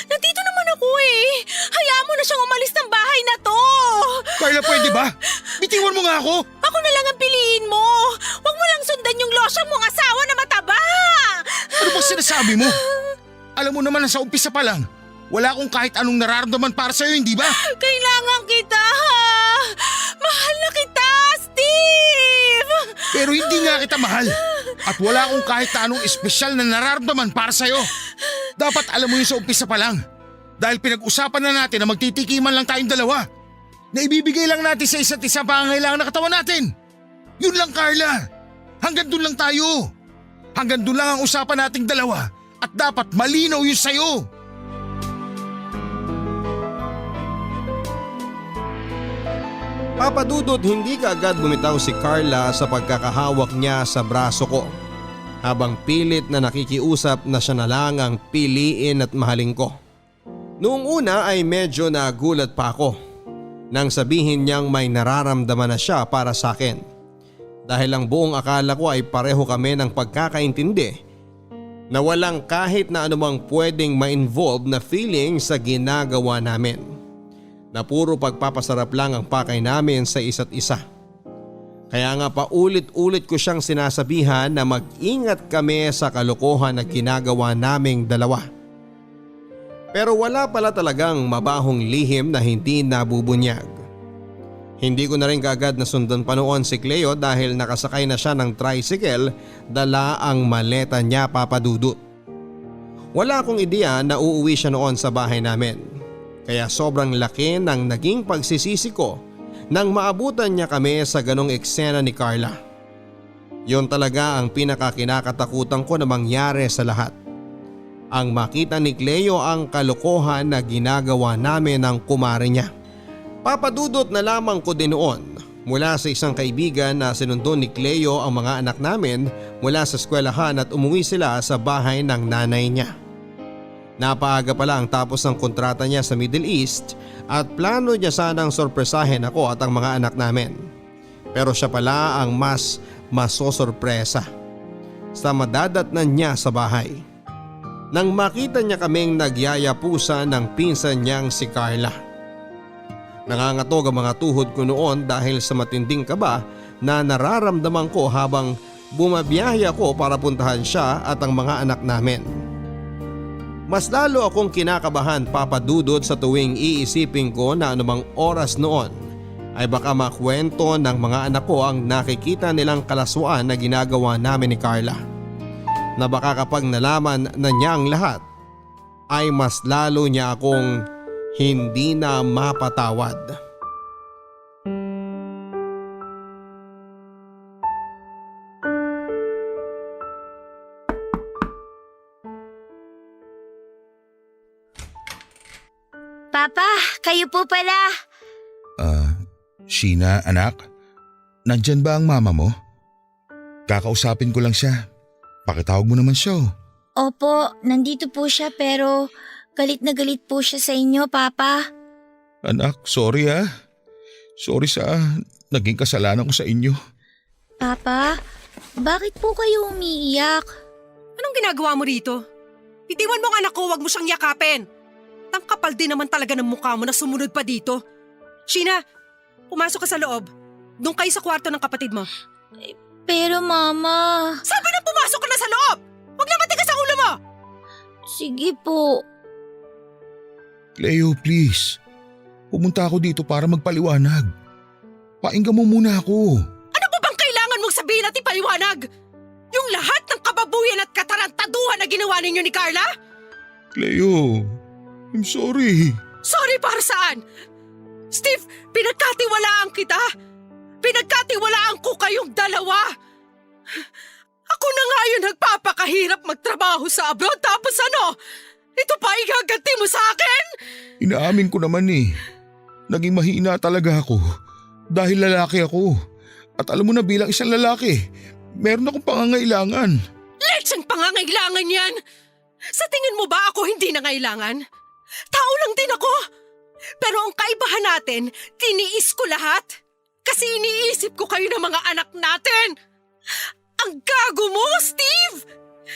Nandito naman ako eh! Hayaan mo na siyang umalis ng bahay na to! Carla, pwede ba? Bitiwan mo nga ako! Ako na lang ang piliin mo! Huwag mo lang sundan yung losyang mong asawa na mataba! Ano ba sinasabi mo? Alam mo naman na sa umpisa pa lang, wala akong kahit anong nararamdaman para sa'yo, hindi ba? Kailangan kita! Mahal na kita, Steve! Pero hindi nga kita mahal. At wala akong kahit anong espesyal na nararamdaman para sa'yo. Dapat alam mo yun sa umpisa pa lang. Dahil pinag-usapan na natin na magtitikiman lang tayong dalawa. Na ibibigay lang natin sa isa't isa pangangailangan ng katawan natin. Yun lang, Carla. Hanggang dun lang tayo. Hanggang dun lang ang usapan nating dalawa. At dapat malinaw yun sa'yo. Papa Dudut, hindi kaagad bumitaw si Carla sa pagkakahawak niya sa braso ko. Habang pilit na nakikiusap na siya na lang ang piliin at mahalin ko. Noong una ay medyo nagulat pa ako nang sabihin niyang may nararamdaman na siya para sa akin. Dahil ang buong akala ko ay pareho kami ng pagkakaintindi na walang kahit na anumang pwedeng ma-involve na feeling sa ginagawa namin. Na puro pagpapasarap lang ang pakay namin sa isa't isa. Kaya nga paulit-ulit ko siyang sinasabihan na mag-ingat kami sa kalokohan na ginagawa naming dalawa. Pero wala pala talagang mabahong lihim na hindi nabubunyag. Hindi ko na rin kaagad nasundan pa noon si Cleo dahil nakasakay na siya ng tricycle, dala ang maleta niya, Papa Dudut. Wala akong ideya na uuwi siya noon sa bahay namin. Kaya sobrang laki ng naging pagsisisi ko nang maabutan niya kami sa ganong eksena ni Carla. Yon talaga ang pinakakinakatakutan ko na mangyari sa lahat. Ang makita ni Cleo ang kalokohan na ginagawa namin ng kumare niya. Papadudot na lamang ko din noon mula sa isang kaibigan na sinundo ni Cleo ang mga anak namin mula sa eskwelahan at umuwi sila sa bahay ng nanay niya. Napaaga pala ang tapos ng kontrata niya sa Middle East at plano niya sanang sorpresahin ako at ang mga anak namin. Pero siya pala ang mas masosorpresa sa madadatnan niya sa bahay. Nang makita niya kaming nagyayapusan ng pinsan niyang si Carla. Nangangatog ang mga tuhod ko noon dahil sa matinding kaba na nararamdaman ko habang bumabiyahe ako para puntahan siya at ang mga anak namin. Mas lalo akong kinakabahan, Papa Dudut, sa tuwing iisipin ko na anumang oras noon ay baka makwento ng mga anak ko ang nakikita nilang kalaswaan na ginagawa namin ni Carla. Na baka kapag nalaman na niya ang lahat ay mas lalo niya akong hindi na mapatawad. Papa, kayo po pala. Sheena, anak? Nandyan ba ang mama mo? Kakausapin ko lang siya. Pakitawag mo naman siya. Opo, nandito po siya pero galit na galit po siya sa inyo, Papa. Anak, sorry ah. Sorry sa naging kasalanan ko sa inyo. Papa, bakit po kayo umiiyak? Anong ginagawa mo rito? Bitiwan mo ang anak ko, wag mo siyang yakapin. Tangkapal din naman talaga ng mukha mo na sumunod pa dito. Sheena, pumasok ka sa loob. Doon kayo sa kwarto ng kapatid mo. Pero Mama… Sabi na pumasok ka na sa loob! Huwag na matigas ang ulo mo! Sige po. Cleo, please. Pumunta ako dito para magpaliwanag. Painggan mo muna ako. Ano ba bang kailangan mong sabihin at ipaliwanag? Yung lahat ng kababuyan at katarantaduhan na ginawa ninyo ni Carla? Cleo, I'm sorry. Sorry para saan? Steve, pinagkatiwalaan kita. Pinagkatiwalaan ko kayong dalawa. Ako na nga yung nagpapakahirap magtrabaho sa abroad tapos ano? Ito pa igaganti mo sa akin? Inaamin ko naman eh. Naging mahina talaga ako dahil lalaki ako. At alam mo na bilang isang lalaki, meron akong pangangailangan. Lecheng pangangailangan yan! Sa tingin mo ba ako hindi nangailangan? Tao lang din ako. Pero ang kaibahan natin, tiniis ko lahat. Kasi iniisip ko kayo ng mga anak natin. Ang gago mo, Steve!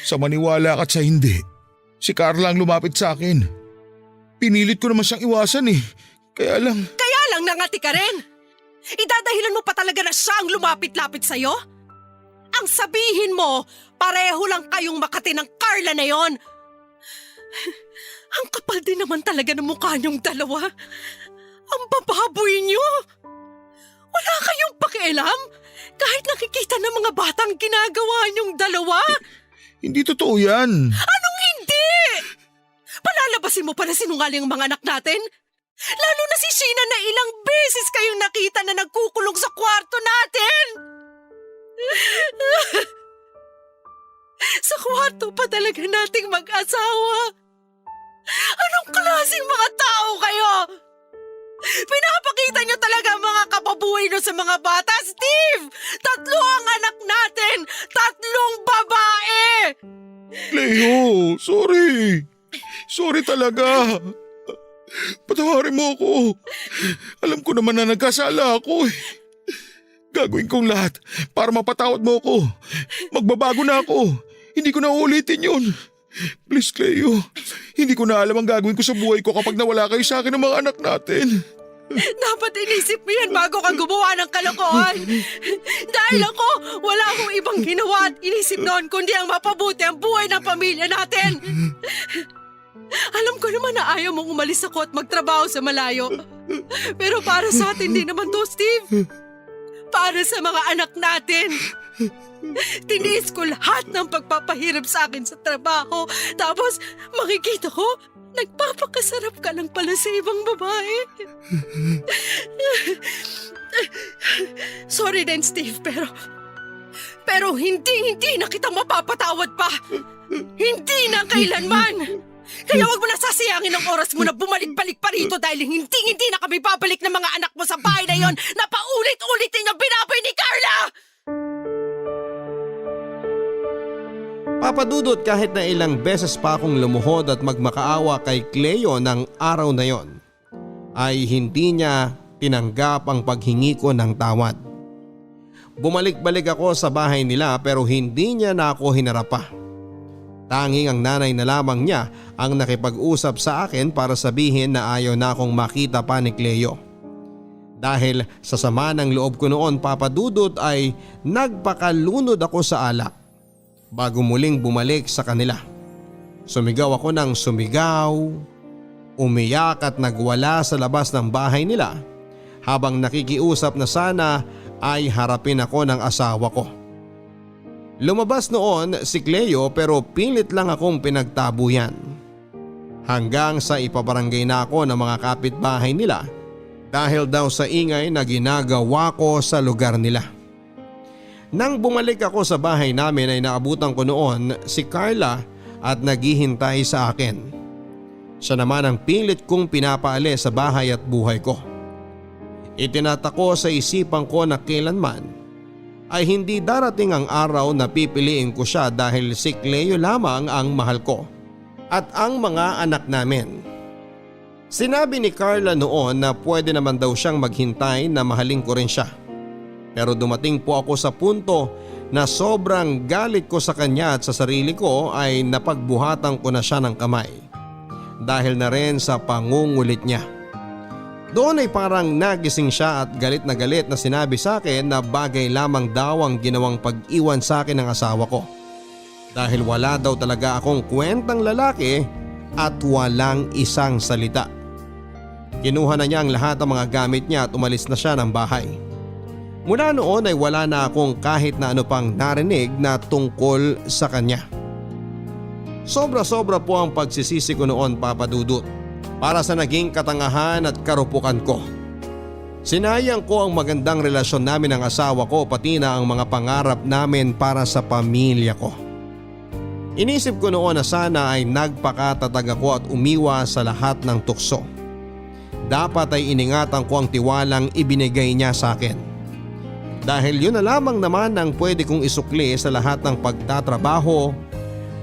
Sa maniwala ka at sa hindi, si Carla ang lumapit sa akin. Pinilit ko naman siyang iwasan eh. Kaya lang nangati ka rin. Idadahilan mo pa talaga na siya ang lumapit-lapit sa'yo? Ang sabihin mo, pareho lang kayong makati ng Carla na yon. Ang kapal din naman talaga ng mukha niyong dalawa. Ang bababoy niyo. Wala kayong pakialam kahit nakikita ng mga batang ginagawa niyong dalawa. hindi totoo yan. Anong hindi? Palalabasin mo pa na sinungaling ang mga anak natin? Lalo na si Sheena na ilang beses kayong nakita na nagkukulong sa kwarto natin. Sa kwarto pa talaga nating mag-asawa. Anong klaseng mga tao kayo? Pinapakita niyo talaga ang mga kapabuhay niyo sa mga bata, Steve! 3 ang anak natin! 3 babae! Cleo, sorry. Sorry talaga. Patawarin mo ako. Alam ko naman na nagkasala ako eh. Gagawin kong lahat para mapatawad mo ako. Magbabago na ako. Hindi ko na uulitin yun. Please, Cleo. Hindi ko na alam ang gagawin ko sa buhay ko kapag nawala kayo sa akin ng mga anak natin. Dapat inisip mo yan bago ka gumawa ng kalokohan. Dahil ako, wala akong ibang ginawa at inisip noon kundi ang mapabuti ang buhay ng pamilya natin. Alam ko naman na ayaw mong umalis ako at magtrabaho sa malayo. Pero para sa atin din naman to, Steve. Para sa mga anak natin. Tiniis ko lahat ng pagpapahirap sa akin sa trabaho. Tapos makikita ko, nagpapakasarap ka lang pala sa ibang babae. Sorry din, Steve, pero hindi na kita mapapatawad pa. Hindi na kailanman. Kaya wag mo na sasayangin ang oras mo na bumalik-balik pa rito dahil hindi na kami babalik ng mga anak mo sa bahay na yon na paulit-ulitin yung binaboy ni Carla! Papadudot kahit na ilang beses pa akong lumuhod at magmakaawa kay Cleo ng araw na yon, ay hindi niya tinanggap ang paghingi ko ng tawad. Bumalik-balik ako sa bahay nila pero hindi niya na ako hinarap pa. Tanging ang nanay na lamang niya ang nakipag-usap sa akin para sabihin na ayaw na akong makita pa ni Cleo. Dahil sa sama ng loob ko noon, Papadudot, ay nagpakalunod ako sa alak bago muling bumalik sa kanila. Sumigaw ako ng sumigaw, umiyak at nagwala sa labas ng bahay nila habang nakikiusap na sana ay harapin ako ng asawa ko. Lumabas noon si Cleo pero pilit lang akong pinagtabuyan. Hanggang sa ipabarangay na ako ng mga kapitbahay nila dahil daw sa ingay na ginagawa ko sa lugar nila. Nang bumalik ako sa bahay namin ay naabutan ko noon si Carla at naghihintay sa akin. Siya naman ang pilit kong pinapaalis sa bahay at buhay ko. Itinatako sa isipan ko na kailanman ay hindi darating ang araw na pipiliin ko siya dahil si Cleo lamang ang mahal ko at ang mga anak namin. Sinabi ni Carla noon na pwede naman daw siyang maghintay na mahalin ko rin siya. Pero dumating po ako sa punto na sobrang galit ko sa kanya at sa sarili ko ay napagbuhatan ko na siya ng kamay. Dahil na rin sa pangungulit niya. Doon ay parang nagising siya at galit na sinabi sa akin na bagay lamang daw ang ginawang pag-iwan sa akin ng asawa ko. Dahil wala daw talaga akong kwentang lalaki at walang isang salita. Kinuha na niya ang lahat ng mga gamit niya at umalis na siya ng bahay. Mula noon ay wala na akong kahit na ano pang narinig na tungkol sa kanya. Sobra-sobra po ang pagsisisi ko noon, Papadudot, para sa naging katangahan at karupukan ko. Sinayang ko ang magandang relasyon namin ng asawa ko pati na ang mga pangarap namin para sa pamilya ko. Inisip ko noon na sana ay nagpakatatag ako at umiwas sa lahat ng tukso. dapat ay iningatan ko ang tiwalang ibinigay niya sa akin. Dahil yun na lamang naman ang pwede kong isukli sa lahat ng pagtatrabaho,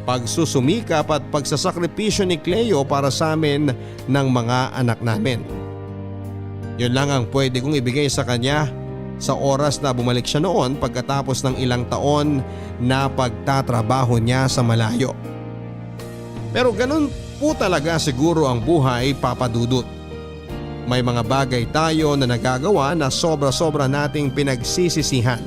pagsusumikap at pagsasakripisyo ni Cleo para sa amin ng mga anak namin. Yun lang ang pwede kong ibigay sa kanya sa oras na bumalik siya noon pagkatapos ng ilang taon na pagtatrabaho niya sa malayo. Pero ganun po talaga siguro ang buhay, Papa Dudut. May mga bagay tayo na nagagawa na sobra-sobra nating pinagsisisihan.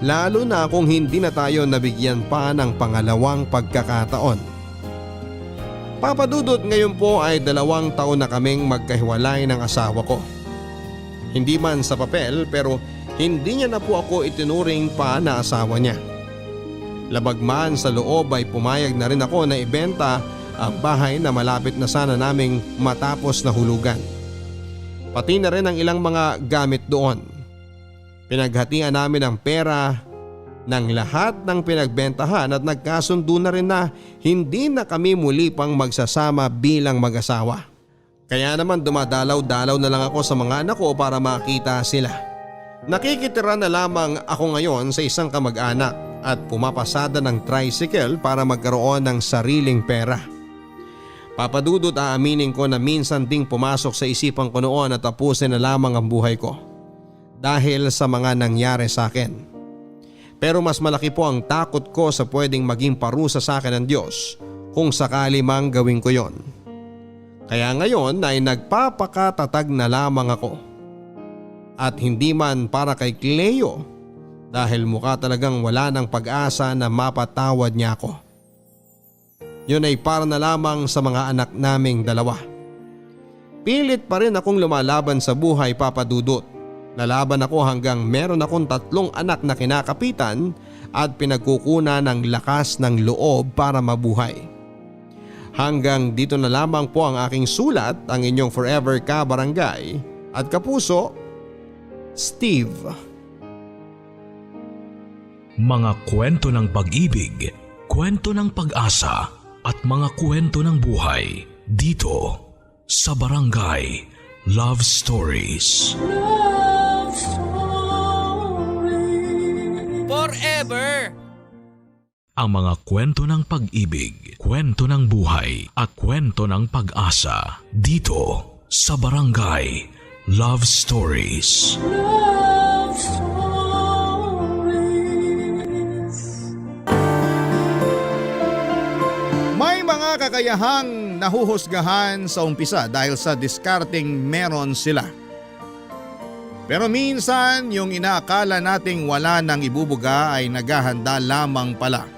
Lalo na kung hindi na tayo nabigyan pa ng pangalawang pagkakataon. Papa Dudut, ngayon po ay 2 taon na kaming magkahiwalay ng asawa ko. Hindi man sa papel pero hindi niya na po ako itinuring pa na asawa niya. Labag man sa loob ay pumayag na rin ako na ibenta ang bahay na malapit na sana naming matapos na hulugan. Pati na rin ang ilang mga gamit doon. Pinaghatian namin ang pera ng lahat ng pinagbentahan at nagkasundo na rin na hindi na kami muli pang magsasama bilang mag-asawa. Kaya naman dumadalaw-dalaw na lang ako sa mga anak ko para makita sila. Nakikitira na lamang ako ngayon sa isang kamag-anak at pumapasada ng tricycle para magkaroon ng sariling pera. Papa Dudut, aaminin ko na minsan ding pumasok sa isipan ko noon na tapusin na lamang ang buhay ko dahil sa mga nangyari sa akin. Pero mas malaki po ang takot ko sa pwedeng maging parusa sa akin ng Diyos kung sakali mang gawin ko yon. Kaya ngayon ay nagpapakatatag na lamang ako. At hindi man para kay Cleo dahil mukha talagang wala ng pag-asa na mapatawad niya ako. Yun ay para na lamang sa mga anak naming 2. Pilit pa rin akong lumalaban sa buhay, Papa Dudut. Nalaban ako hanggang meron akong 3 anak na kinakapitan at pinagkukunan ng lakas ng loob para mabuhay. Hanggang dito na lamang po ang aking sulat, ang inyong forever ka-barangay at kapuso, Steve. Mga kwento ng pag-ibig, kwento ng pag-asa at mga kwento ng buhay dito sa Barangay Love Stories. Love Stories. Forever. Ang mga kwento ng pag-ibig, kwento ng buhay at kwento ng pag-asa dito sa Barangay Love Stories. Love Stories. May mga kakayahang nahuhusgahan sa umpisa dahil sa diskarting meron sila. Pero minsan yung inaakala nating wala nang ibubuga ay naghahanda lamang pala.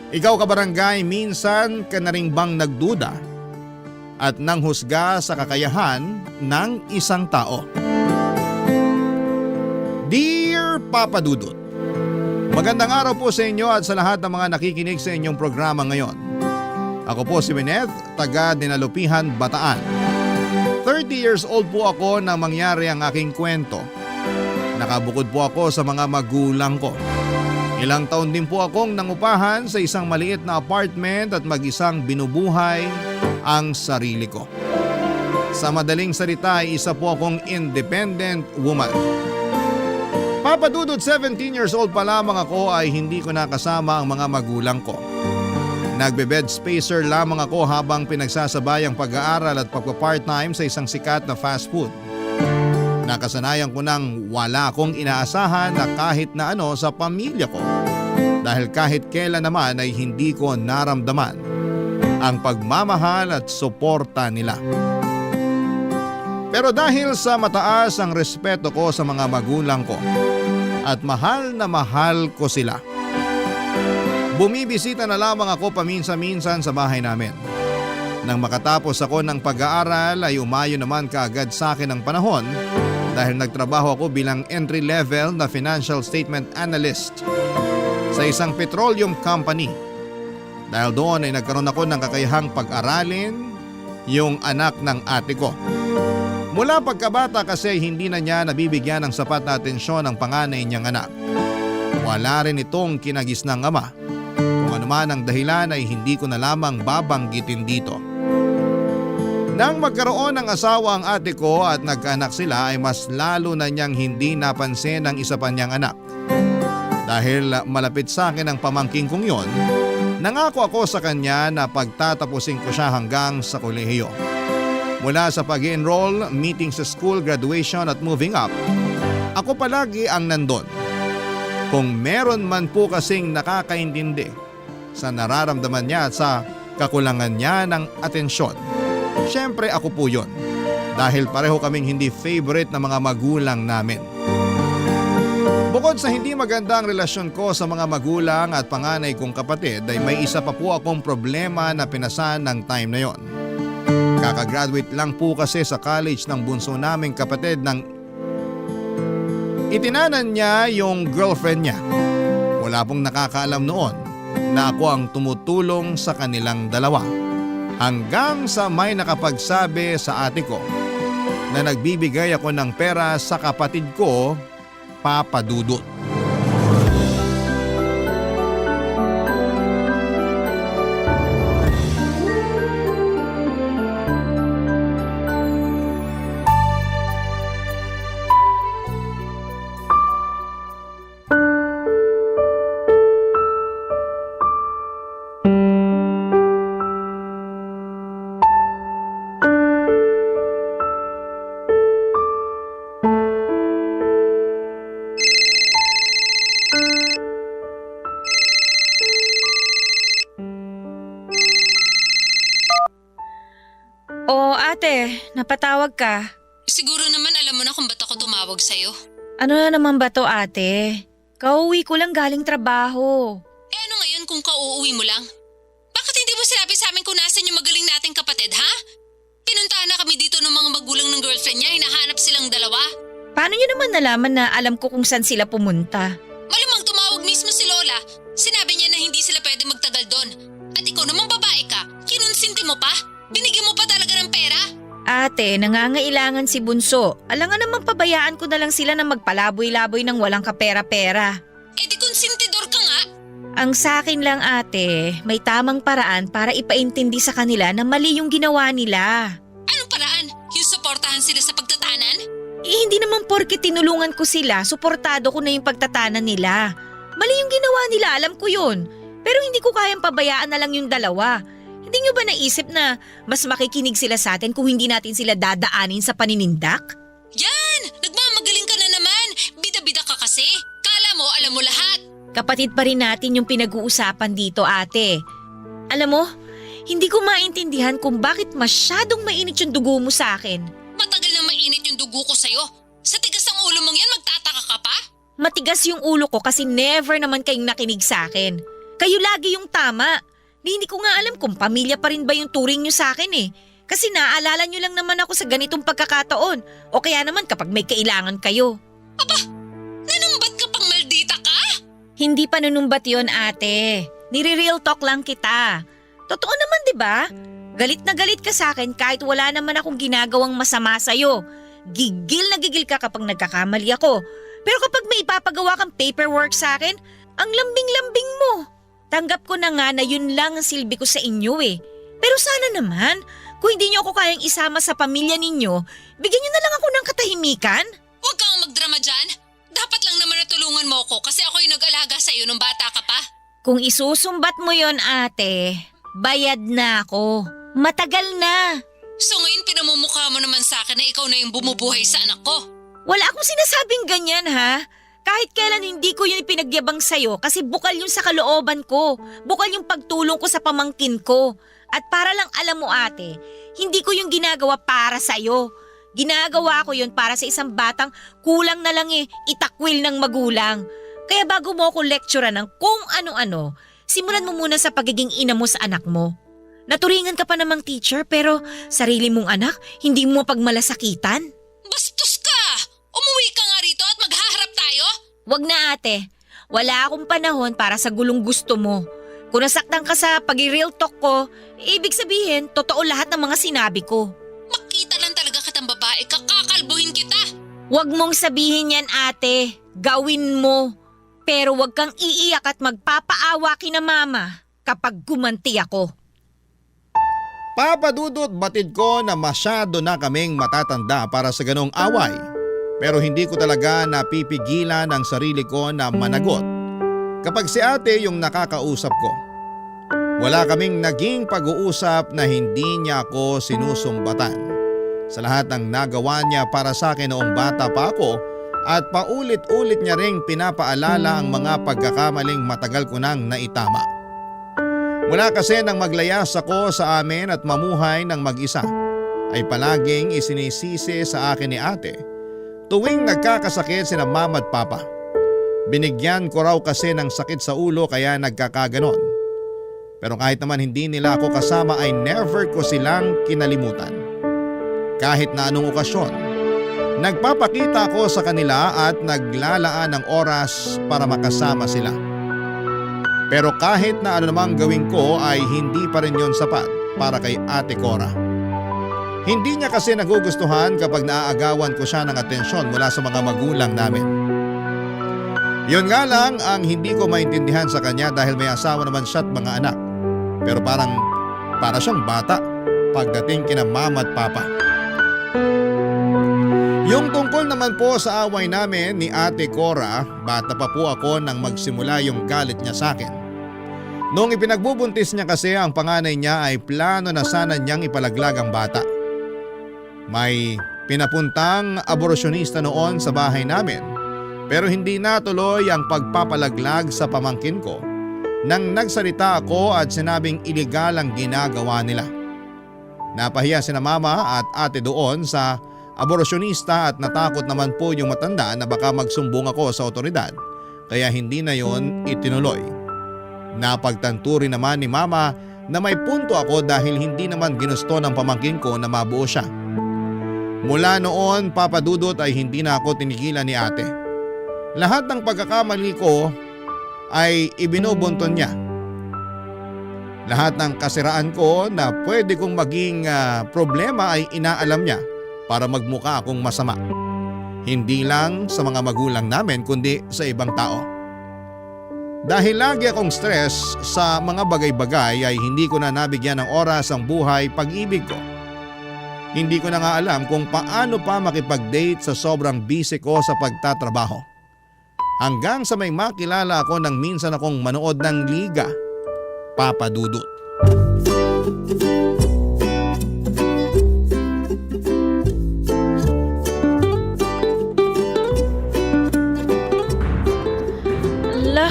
Ikaw, kabarangay, minsan ka na rin bang nagduda at nanghusga sa kakayahan ng isang tao? Dear Papa Dudut, magandang araw po sa inyo at sa lahat ng mga nakikinig sa inyong programa ngayon. Ako po si Beneth, taga Dinalupihan, Bataan. 30 years old po ako nang mangyari ang aking kwento. Nakabukod po ako sa mga magulang ko. Ilang taon din po akong nangupahan sa isang maliit na apartment at mag-isang binubuhay ang sarili ko. Sa madaling salita ay isa po akong independent woman. Papa Dudut, 17 years old pa lamang ako ay hindi ko nakasama ang mga magulang ko. Nagbe-bed spacer lamang ako habang pinagsasabay ang pag-aaral at pagpa-part-time sa isang sikat na fast food. Nakasanayan ko nang wala akong inaasahan na kahit na ano sa pamilya ko. Dahil kahit kailan naman ay hindi ko naramdaman ang pagmamahal at suporta nila. Pero dahil sa mataas ang respeto ko sa mga magulang ko at mahal na mahal ko sila, bumibisita na lamang ako paminsan-minsan sa bahay namin. Nang makatapos ako ng pag-aaral ay umayo naman kaagad sa akin ang panahon dahil nagtrabaho ako bilang entry-level na financial statement analyst sa isang petroleum company. Dahil doon ay nagkaroon ako ng kakayahang pag-aralin yung anak ng ate ko. Mula pagkabata kasi hindi na niya nabibigyan ng sapat na atensyon ang panganay niyang anak. Wala rin itong kinagisnang ama. Kung ano man ang dahilan ay hindi ko na lamang babanggitin dito. Nang magkaroon ng asawa ang ate ko at nagkaanak sila ay mas lalo na niyang hindi napansin ang isa pa niyang anak. Dahil malapit sa akin ang pamangking kong yon, nangako ako sa kanya na pagtatapusin ko siya hanggang sa kolehiyo. Mula sa pag-enroll, meeting sa school, graduation at moving up, ako palagi ang nandun. Kung meron man po kasing nakakaintindi sa nararamdaman niya at sa kakulangan niya ng atensyon, syempre ako po yun. Dahil pareho kaming hindi favorite na mga magulang namin. Bukod sa hindi magandang relasyon ko sa mga magulang at panganay kong kapatid ay may isa pa po akong problema na pinasan ng time na yon. Kakagraduate lang po kasi sa college ng bunso naming kapatid nang itinanan niya yung girlfriend niya. Wala pong nakakaalam noon na ako ang tumutulong sa kanilang dalawa. Hanggang sa may nakapagsabi sa ate ko na nagbibigay ako ng pera sa kapatid ko, Papa Dudut. Oo ate, napatawag ka. Siguro naman alam mo na kung ba't ako tumawag sa'yo. Ano na naman ba to ate? Kauwi ko lang galing trabaho. Eh ano ngayon kung kauuwi mo lang? Bakit hindi mo sinabi sa amin kung nasan yung magaling nating kapatid, ha? Pinuntahan na kami dito ng mga magulang ng girlfriend niya, hinahanap silang dalawa. Paano niyo naman nalaman na alam ko kung saan sila pumunta? Malamang tumawag mismo si Lola. Sinabi niya na hindi sila pwede magtagal doon. At ikaw naman babae ka, kinonsinti mo pa? Binigyan mo pa talaga ng pera? Ate, nangangailangan si Bunso. Alangan naman pabayaan ko na lang sila na magpalaboy-laboy ng walang kapera-pera. Eh di konsentidor ka nga. Ang sa akin lang ate, may tamang paraan para ipaintindi sa kanila na mali yung ginawa nila. Anong paraan? Yung suportahan sila sa pagtatanan? Eh hindi naman porke tinulungan ko sila, suportado ko na yung pagtatanan nila. Mali yung ginawa nila, alam ko yun. Pero hindi ko kayang pabayaan na lang yung dalawa. Hindi nyo ba naisip na mas makikinig sila sa atin kung hindi natin sila dadaanin sa paninindak? Yan! Nagmamagaling ka na naman! Bida-bida ka kasi! Kala mo, alam mo lahat! Kapatid pa rin natin yung pinag-uusapan dito ate. Alam mo, hindi ko maintindihan kung bakit masyadong mainit yung dugo mo sa akin. Matagal na mainit yung dugo ko sa'yo. Sa tigas ng ulo mong yan, magtataka ka pa? Matigas yung ulo ko kasi never naman kayong nakinig sa akin. Kayo lagi yung tama. Hindi ko nga alam kung pamilya pa rin ba yung turing nyo sa akin eh. Kasi naaalala nyo lang naman ako sa ganitong pagkakataon. O kaya naman kapag may kailangan kayo. Aba, nanumbat ka pang maldita ka? Hindi pa nanumbat yon ate. Nire-real talk lang kita. Totoo naman 'di ba? Galit na galit ka sa akin kahit wala naman akong ginagawang masama sa'yo. Gigil na gigil ka kapag nagkakamali ako. Pero kapag may ipapagawa kang paperwork sa akin, ang lambing-lambing mo. Tanggap ko na nga na yun lang ang silbi ko sa inyo eh. Pero sana naman, kung hindi niyo ako kayang isama sa pamilya ninyo, bigyan niyo na lang ako ng katahimikan. Huwag kang magdrama dyan. Dapat lang naman natulungan mo ako kasi ako yung nag-alaga sa iyo nung bata ka pa. Kung isusumbat mo yon ate, bayad na ako. Matagal na. So ngayon pinamumukha mo naman sa akin na ikaw na yung bumubuhay sa anak ko. Wala akong sinasabing ganyan ha. Kahit kailan hindi ko yun ipinagyabang sa'yo kasi bukal yun sa kalooban ko. Bukal yung pagtulong ko sa pamangkin ko. At para lang alam mo ate, hindi ko yung ginagawa para sa'yo. Ginagawa ko yun para sa isang batang kulang na lang itakwil ng magulang. Kaya bago mo ako lecturean ng kung ano-ano, simulan mo muna sa pagiging ina mo sa anak mo. Naturingan ka pa namang teacher pero sarili mong anak, hindi mo pagmalasakitan. Bastos ka! Umuwi ka nga rito at maghaharap tayo? Wag na ate, wala akong panahon para sa gulong gusto mo. Kung nasaktan ka sa pag-real talk ko, ibig sabihin, totoo lahat ng mga sinabi ko. Makita lang talaga kitang babae, kakakalbuhin kita. Wag mong sabihin yan ate, gawin mo. Pero wag kang iiyak at magpapaawa kina mama kapag gumanti ako. Papa Dudut, batid ko na masyado na kaming matatanda para sa ganong away. Pero hindi ko talaga napipigilan ang sarili ko na managot kapag si ate yung nakakausap ko. Wala kaming naging pag-uusap na hindi niya ako sinusumbatan sa lahat ng nagawa niya para sa akin noong bata pa ako at paulit-ulit niya ring pinapaalala ang mga pagkakamaling matagal ko nang naitama. Mula kasi nang maglayas ako sa amin at mamuhay ng mag-isa ay palaging isinisisi sa akin ni ate tuwing nagkakasakit sina mama at papa. Binigyan ko raw kasi ng sakit sa ulo kaya nagkakaganon. Pero kahit naman hindi nila ako kasama ay never ko silang kinalimutan. Kahit na anong okasyon, nagpapakita ako sa kanila at naglalaan ng oras para makasama sila. Pero kahit na ano namang gawin ko ay hindi pa rin yon sapat para kay Ate Cora. Hindi niya kasi nagugustuhan kapag naaagawan ko siya ng atensyon mula sa mga magulang namin. Yun nga lang ang hindi ko maintindihan sa kanya dahil may asawa naman siya at mga anak. Pero para siyang bata pagdating kina mama at papa. Yung tungkol naman po sa away namin ni Ate Cora, bata pa po ako nang magsimula yung galit niya sa akin. Noong ipinagbubuntis niya kasi ang panganay niya ay plano na sana niyang ipalaglag ang bata. May pinapuntang aborsyonista noon sa bahay namin pero hindi natuloy ang pagpapalaglag sa pamangkin ko nang nagsalita ako at sinabing iligal ang ginagawa nila. Napahiya sina mama at ate doon sa aborsyonista at natakot naman po yung matanda na baka magsumbong ako sa otoridad kaya hindi na yon itinuloy. Napagtanto rin naman ni mama na may punto ako dahil hindi naman ginusto ng pamangkin ko na mabuo siya. Mula noon, Papa Dudut, ay hindi na ako tinigilan ni ate. Lahat ng pagkakamali ko ay ibinubunton niya. Lahat ng kasiraan ko na pwede kong maging problema ay inaalam niya para magmukha akong masama. Hindi lang sa mga magulang namin kundi sa ibang tao. Dahil lagi akong stress sa mga bagay-bagay ay hindi ko na nabigyan ng oras ang buhay pag-ibig ko. Hindi ko na nga alam kung paano pa makipag-date sa sobrang busy ko sa pagtatrabaho. Hanggang sa may makilala ako nang minsan akong manood ng liga, Papa Dudut. Ala,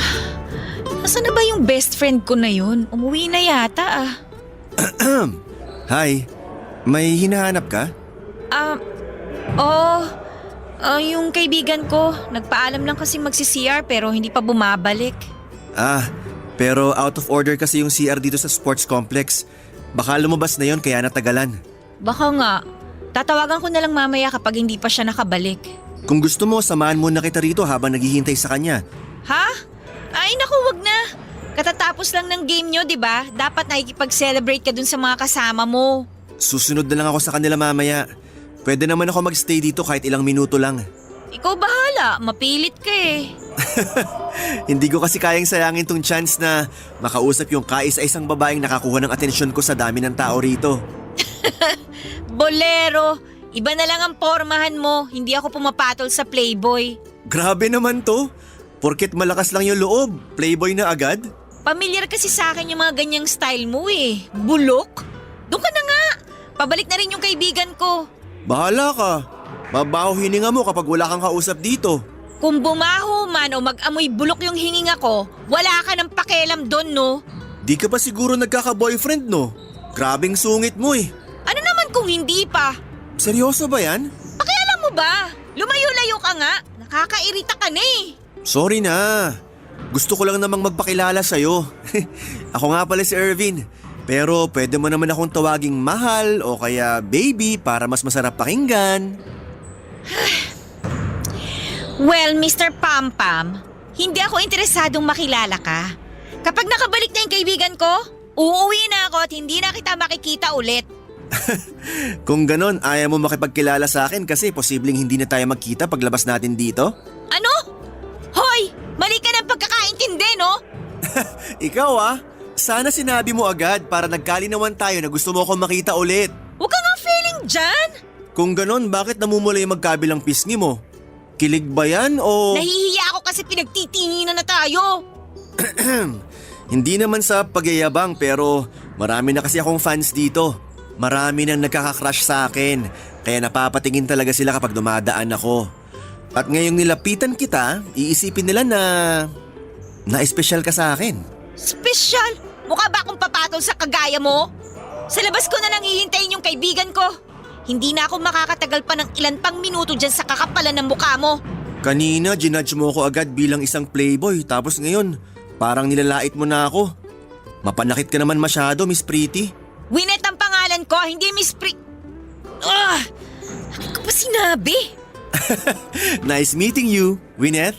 nasaan na ba yung best friend ko na yun? Umuwi na yata ah. Hi, may hinahanap ka? Yung kaibigan ko, nagpaalam lang kasi magsi-CR pero hindi pa bumabalik. Pero out of order kasi yung CR dito sa sports complex. Baka lumabas na yon kaya natagalan. Baka nga, tatawagan ko na lang mamaya kapag hindi pa siya nakabalik. Kung gusto mo, samahan mo na kita rito habang naghihintay sa kanya. Ha? Ay naku, wag na. Katatapos lang ng game nyo, di ba? Dapat nakikipag-celebrate ka dun sa mga kasama mo. Susunod na lang ako sa kanila mamaya. Pwede naman ako magstay dito kahit ilang minuto lang. Ikaw bahala, mapilit ka eh. Hindi ko kasi kayang sayangin tong chance na makausap yung kaisa-isang babaeng nakakuha ng atensyon ko sa dami ng tao rito. Bolero, iba na lang ang pormahan mo, hindi ako pumapatol sa Playboy. Grabe naman to. Porket malakas lang yung loob, Playboy na agad? Pamilyar kasi sa akin yung mga ganyang style mo eh. Bulok? Doon ka na nga. Pabalik na rin yung kaibigan ko. Bahala ka. Mabaho hininga mo kapag wala kang kausap dito. Kung bumaho man o mag-amoy bulok yung hininga ko, wala ka ng pakialam doon, no? Di ka pa siguro nagkaka-boyfriend, no? Grabing sungit mo eh. Ano naman kung hindi pa? Seryoso ba yan? Pakialam mo ba? Lumayo-layo ka nga. Nakakairita ka na eh. Sorry na. Gusto ko lang namang magpakilala sa'yo. Ako nga pala si Ervin. Pero pwede mo naman akong tawaging mahal o kaya baby para mas masarap pakinggan. Well, Mr. Pampam, hindi ako interesadong makilala ka. Kapag nakabalik na yung kaibigan ko, uuwi na ako at hindi na kita makikita ulit. Kung ganon, ayaw mo makipagkilala sa akin kasi posibleng hindi na tayo magkita paglabas natin dito? Ano? Hoy! Mali ka ng pagkakaintindi, no? Ikaw Sana sinabi mo agad para nagkalinawan tayo na gusto mo akong makita ulit. Huwag ka nga feeling dyan! Kung ganon, bakit namumula yung magkabilang pisngi mo? Kilig ba yan o… Nahihiya ako kasi pinagtitinginan na tayo. Hindi naman sa pagyayabang pero marami na kasi akong fans dito. Marami nang nagkakakrush sa akin. Kaya napapatingin talaga sila kapag dumadaan ako. At ngayong nilapitan kita, iisipin nila na espesyal ka sa akin. Special? Mukha ba akong papatol sa kagaya mo? Sa labas ko na lang hihintayin yung kaibigan ko. Hindi na ako makakatagal pa ng ilan pang minuto dyan sa kakapalan ng mukha mo. Kanina, ginudge mo ako agad bilang isang playboy. Tapos ngayon, parang nilalait mo na ako. Mapanakit ka naman masyado, Miss Pretty. Winnet ang pangalan ko, hindi Miss Bakit ko pa sinabi? Nice meeting you, Winnet.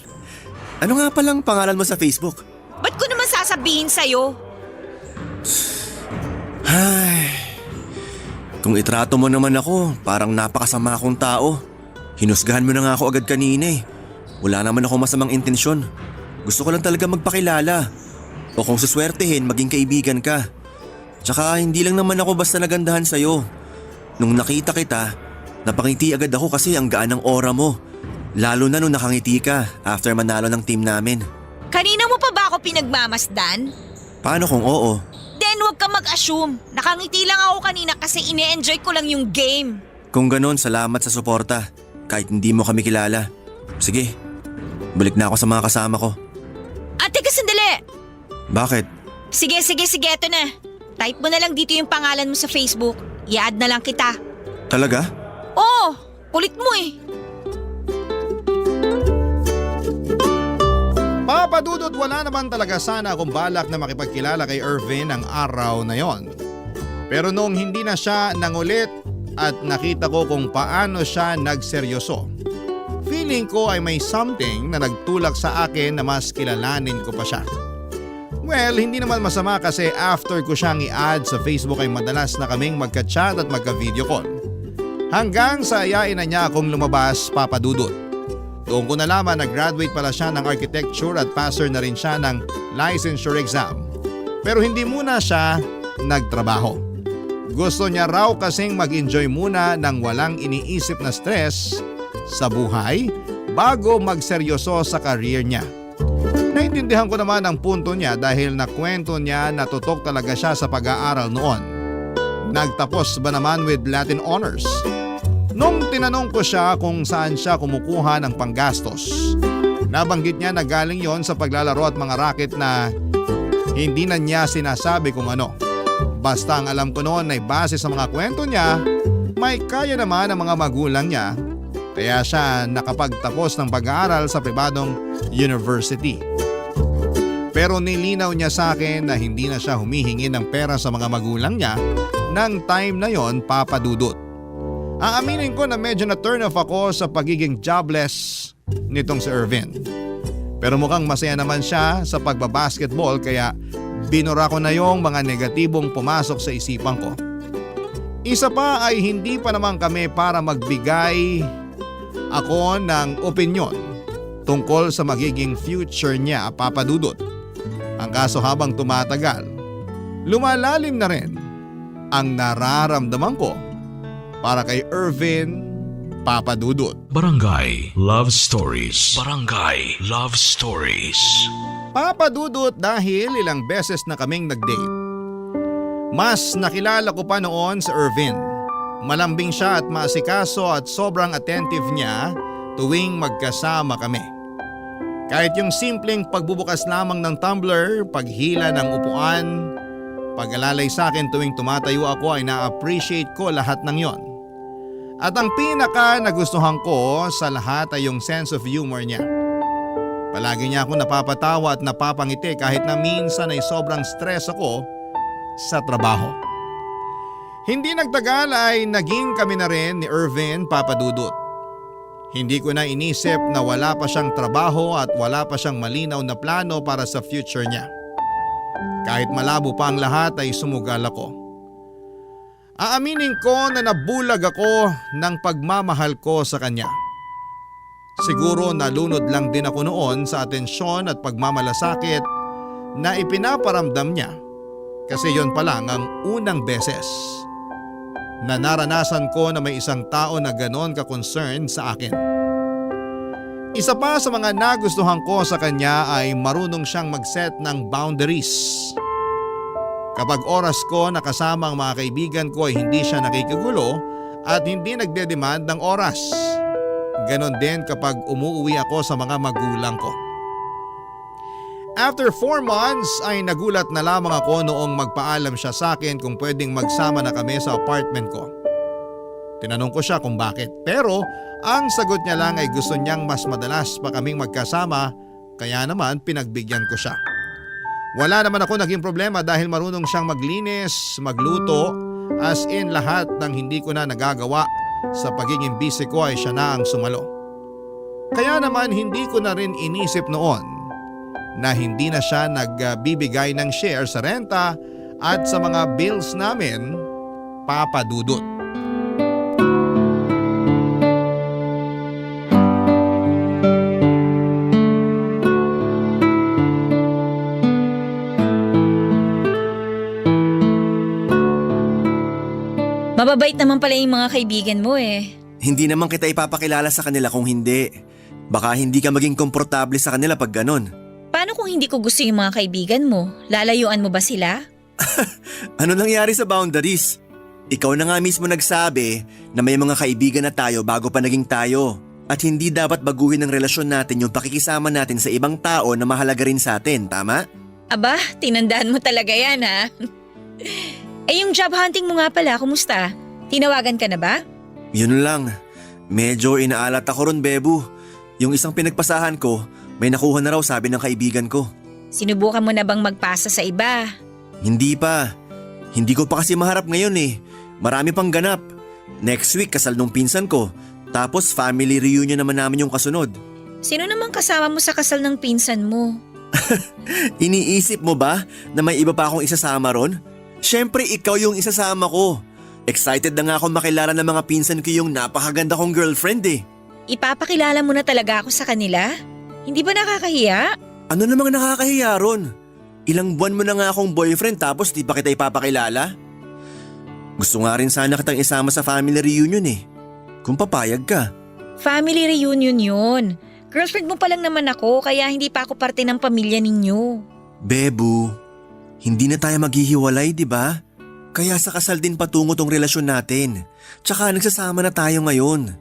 Ano nga palang pangalan mo sa Facebook? Ba't ko naman sasabihin sa'yo? Ay, kung itrato mo naman ako, parang napakasama akong tao. Hinusgahan mo na nga ako agad kanina eh. Wala naman ako masamang intensyon. Gusto ko lang talaga magpakilala. O kung suswertehin, maging kaibigan ka. Tsaka hindi lang naman ako basta nagandahan sa'yo. Nung nakita kita, napangiti agad ako kasi ang gaan ng aura mo. Lalo na nung nakangiti ka after manalo ng team namin. Kanina mo pa ba ako pinagmamasdan? Paano kung oo? Then huwag ka mag-assume. Nakangiti lang ako kanina kasi ine-enjoy ko lang yung game. Kung ganon, salamat sa suporta. Kahit hindi mo kami kilala. Sige, balik na ako sa mga kasama ko. Teka sandali! Bakit? Sige, eto na. Type mo na lang dito yung pangalan mo sa Facebook. I-add na lang kita. Talaga? Oo, kulit mo eh. Papadudot, wala naman talaga sana akong balak na makipagkilala kay Irvin ang araw na yon. Pero noong hindi na siya nangulit at nakita ko kung paano siya nagseryoso, feeling ko ay may something na nagtulak sa akin na mas kilalanin ko pa siya. Well, hindi naman masama kasi after ko siyang i-add sa Facebook ay madalas na kaming magka-chat at magka-video call. Hanggang sa ayain na niya akong lumabas, Papadudot. Doon ko nalaman na graduate pala siya ng architecture at passer na rin siya ng licensure exam. Pero hindi muna siya nagtrabaho. Gusto niya raw kasing mag-enjoy muna ng walang iniisip na stress sa buhay bago magseryoso sa career niya. Naintindihan ko naman ang punto niya dahil nakwento niya na tutok talaga siya sa pag-aaral noon. Nagtapos ba naman with Latin Honors? Nung tinanong ko siya kung saan siya kumukuha ng panggastos, nabanggit niya na galing yon sa paglalaro at mga racket na hindi na niya sinasabi kung ano. Basta ang alam ko noon ay base sa mga kwento niya, may kaya naman ang mga magulang niya, kaya siya nakapagtapos ng pag-aaral sa pribadong university. Pero nilinaw niya sa akin na hindi na siya humihingi ng pera sa mga magulang niya nang time na yon, Papadudot. Aaminin ko na medyo na-turn off ako sa pagiging jobless nitong si Irvin. Pero mukhang masaya naman siya sa pagbabasketball kaya binura ko na yung mga negatibong pumasok sa isipan ko. Isa pa ay hindi pa naman kami para magbigay ako ng opinyon tungkol sa magiging future niya, Papadudot. Ang kaso habang tumatagal, lumalalim na rin ang nararamdaman ko para kay Irvin, Papadudot. Barangay Love Stories. Barangay Love Stories. Papadudot, dahil ilang beses na kaming nag-date. Mas nakilala ko pa noon si Irvin. Malambing siya at maasikaso at sobrang attentive niya tuwing magkasama kami. Kahit yung simpleng pagbubukas lamang ng tumbler, paghila ng upuan, pag-alalay sa akin tuwing tumatayo ako ay na-appreciate ko lahat ng yon. At ang pinaka nagustuhan ko sa lahat ay yung sense of humor niya. Palagi niya ako napapatawa at napapangiti kahit na minsan ay sobrang stress ako sa trabaho. Hindi nagtagal ay naging kami na rin ni Irvin, Papadudot. Hindi ko na inisip na wala pa siyang trabaho at wala pa siyang malinaw na plano para sa future niya. Kahit malabo pa ang lahat ay sumugal ako. Aaminin ko na nabulag ako ng pagmamahal ko sa kanya. Siguro nalunod lang din ako noon sa atensyon at pagmamalasakit na ipinaparamdam niya Kasi yon pa lang ang unang beses na naranasan ko na may isang tao na ganon ka-concern sa akin. Isa pa sa mga nagustuhan ko sa kanya ay marunong siyang mag-set ng boundaries. Kapag oras ko nakasama ang mga kaibigan ko ay hindi siya nakikigulo at hindi nagde-demand ng oras. Ganon din kapag umuwi ako sa mga magulang ko. After 4 months ay nagulat na lamang ako noong magpaalam siya sa akin kung pwedeng magsama na kami sa apartment ko. Tinanong ko siya kung bakit, pero ang sagot niya lang ay gusto niyang mas madalas pa kaming magkasama, kaya naman pinagbigyan ko siya. Wala naman ako naging problema dahil marunong siyang maglinis, magluto, as in lahat ng hindi ko na nagagawa sa pagiging busy ko ay siya na ang sumalo. Kaya naman hindi ko na rin inisip noon na hindi na siya nagbibigay ng share sa renta at sa mga bills namin, Papa Dudut. Mababait naman pala yung mga kaibigan mo eh. Hindi naman kita ipapakilala sa kanila kung hindi. Baka hindi ka maging komportable sa kanila pag ganon. Paano kung hindi ko gusto yung mga kaibigan mo? Lalayuan mo ba sila? Ano nangyari sa boundaries? Ikaw na nga mismo nagsabi na may mga kaibigan na tayo bago pa naging tayo. At hindi dapat baguhin ang relasyon natin yung pakikisama natin sa ibang tao na mahalaga rin sa atin, tama? Aba, tinandaan mo talaga yan ha. Eh yung job hunting mo nga pala, kumusta? Tinawagan ka na ba? Yun lang. Medyo inaalat ako ron, Bebu. Yung isang pinagpasahan ko, may nakuha na raw sabi ng kaibigan ko. Sinubukan mo na bang magpasa sa iba? Hindi pa. Hindi ko pa kasi maharap ngayon eh. Marami pang ganap. Next week kasal nung pinsan ko. Tapos family reunion naman namin yung kasunod. Sino namang kasama mo sa kasal ng pinsan mo? Iniisip mo ba na may iba pa akong isasama ron? Siyempre ikaw yung isasama ko. Excited na nga ako makilala ng mga pinsan ko yung napakaganda kong girlfriend eh. Ipapakilala mo na talaga ako sa kanila? Hindi ba nakakahiya? Ano namang nakakahiya ron? Ilang buwan mo na nga akong boyfriend tapos di pa kita ipapakilala? Gusto nga rin sana kitang isama sa family reunion eh. Kung papayag ka. Family reunion yun. Girlfriend mo pa lang naman ako kaya hindi pa ako parte ng pamilya ninyo. Bebu, hindi na tayo maghihiwalay, di ba? Kaya sa kasal din patungo tong relasyon natin. Tsaka nagsasama na tayo ngayon.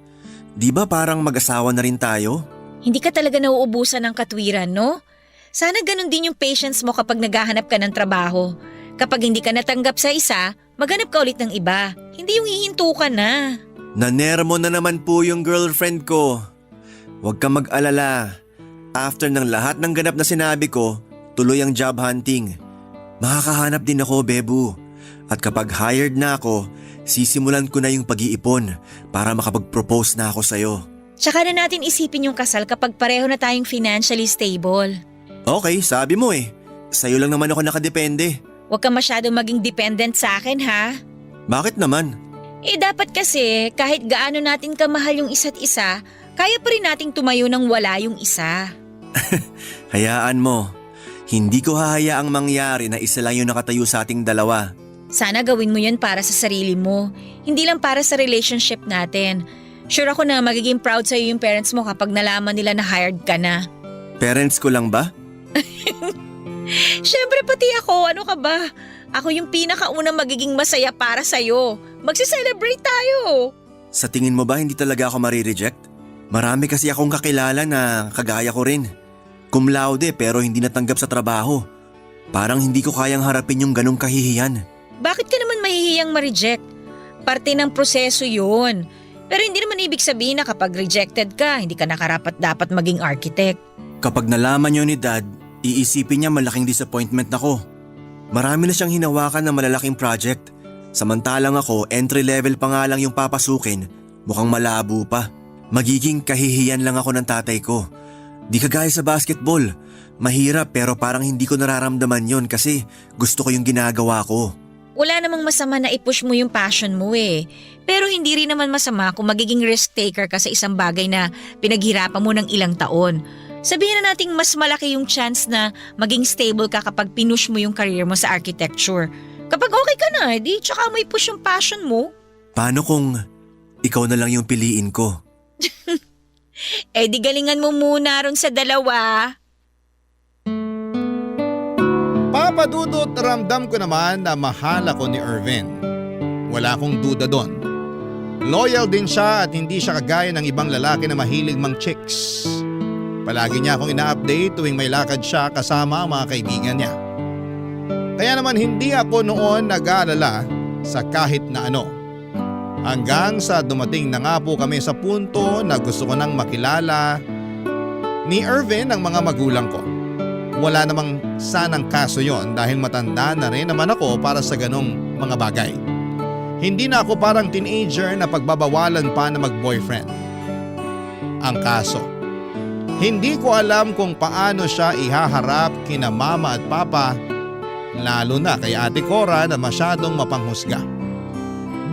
Di ba parang mag-asawa na rin tayo? Hindi ka talaga nauubusan ng katwiran, no? Sana ganun din yung patience mo kapag naghahanap ka ng trabaho. Kapag hindi ka natanggap sa isa, maghanap ka ulit ng iba. Hindi yung hihinto ka na. Nanermo na naman po yung girlfriend ko. Huwag kang mag-alala. After ng lahat ng ganap na sinabi ko, tuloy ang job hunting. Makakahanap din ako, Bebu. At kapag hired na ako, sisimulan ko na yung pag-iipon para makapag-propose na ako sa'yo. Tsaka na natin isipin yung kasal kapag pareho na tayong financially stable. Okay, sabi mo eh. Sa'yo lang naman ako nakadepende. Huwag ka masyado maging dependent sa akin, ha? Bakit naman? Eh dapat kasi kahit gaano natin kamahal yung isa't isa, kaya pa rin nating tumayo nang wala yung isa. Hayaan mo. Hindi ko hahayaang mangyari na isa lang yung nakatayo sa ating dalawa. Sana gawin mo yun para sa sarili mo, hindi lang para sa relationship natin. Sure ako na magiging proud sa'yo yung parents mo kapag nalaman nila na hired ka na. Parents ko lang ba? Siyempre pati ako, ano ka ba? Ako yung pinakaunang magiging masaya para sa'yo. Magse-celebrate tayo. Sa tingin mo ba hindi talaga ako marireject? Marami kasi akong kakilala na kagaya ko rin. Cum laude pero hindi natanggap sa trabaho. Parang hindi ko kayang harapin yung ganong kahihiyan. Bakit ka naman mahihiyang ma-reject? Parte ng proseso yun. Pero hindi naman ibig sabihin na kapag rejected ka, hindi ka nakarapat dapat maging architect. Kapag nalaman yun ni Dad, iisipin niya malaking disappointment ako. Marami na siyang hinawakan ng malalaking project. Samantalang ako, entry level pa nga lang yung papasukin, mukhang malabo pa. Magiging kahihiyan lang ako ng tatay ko. Di kagaya sa basketball. Mahirap pero parang hindi ko nararamdaman yon kasi gusto ko yung ginagawa ko. Wala namang masama na i-push mo yung passion mo eh. Pero hindi rin naman masama kung magiging risk taker ka sa isang bagay na pinaghirapan mo ng ilang taon. Sabihin na nating mas malaki yung chance na maging stable ka kapag pinush mo yung career mo sa architecture. Kapag okay ka na, di tsaka mo i-push yung passion mo. Paano kung ikaw na lang yung piliin ko? Eh di galingan mo muna ron sa dalawa. Papadudot, ramdam ko naman na mahal ako ni Irvin. Wala akong duda doon. Loyal din siya at hindi siya kagaya ng ibang lalaki na mahilig mang chicks. Palagi niya akong ina-update tuwing may lakad siya kasama ang mga kaibigan niya. Kaya naman hindi ako noon nag-aalala sa kahit na ano. Hanggang sa dumating na nga po kami sa punto na gusto ko nang makilala ni Irvin ang mga magulang ko. Wala namang sanang kaso yon dahil matanda na rin naman ako para sa ganong mga bagay. Hindi na ako parang teenager na pagbabawalan pa na mag-boyfriend. Ang kaso, hindi ko alam kung paano siya ihaharap kina mama at papa, lalo na kay Ate Cora na masyadong mapanghusga.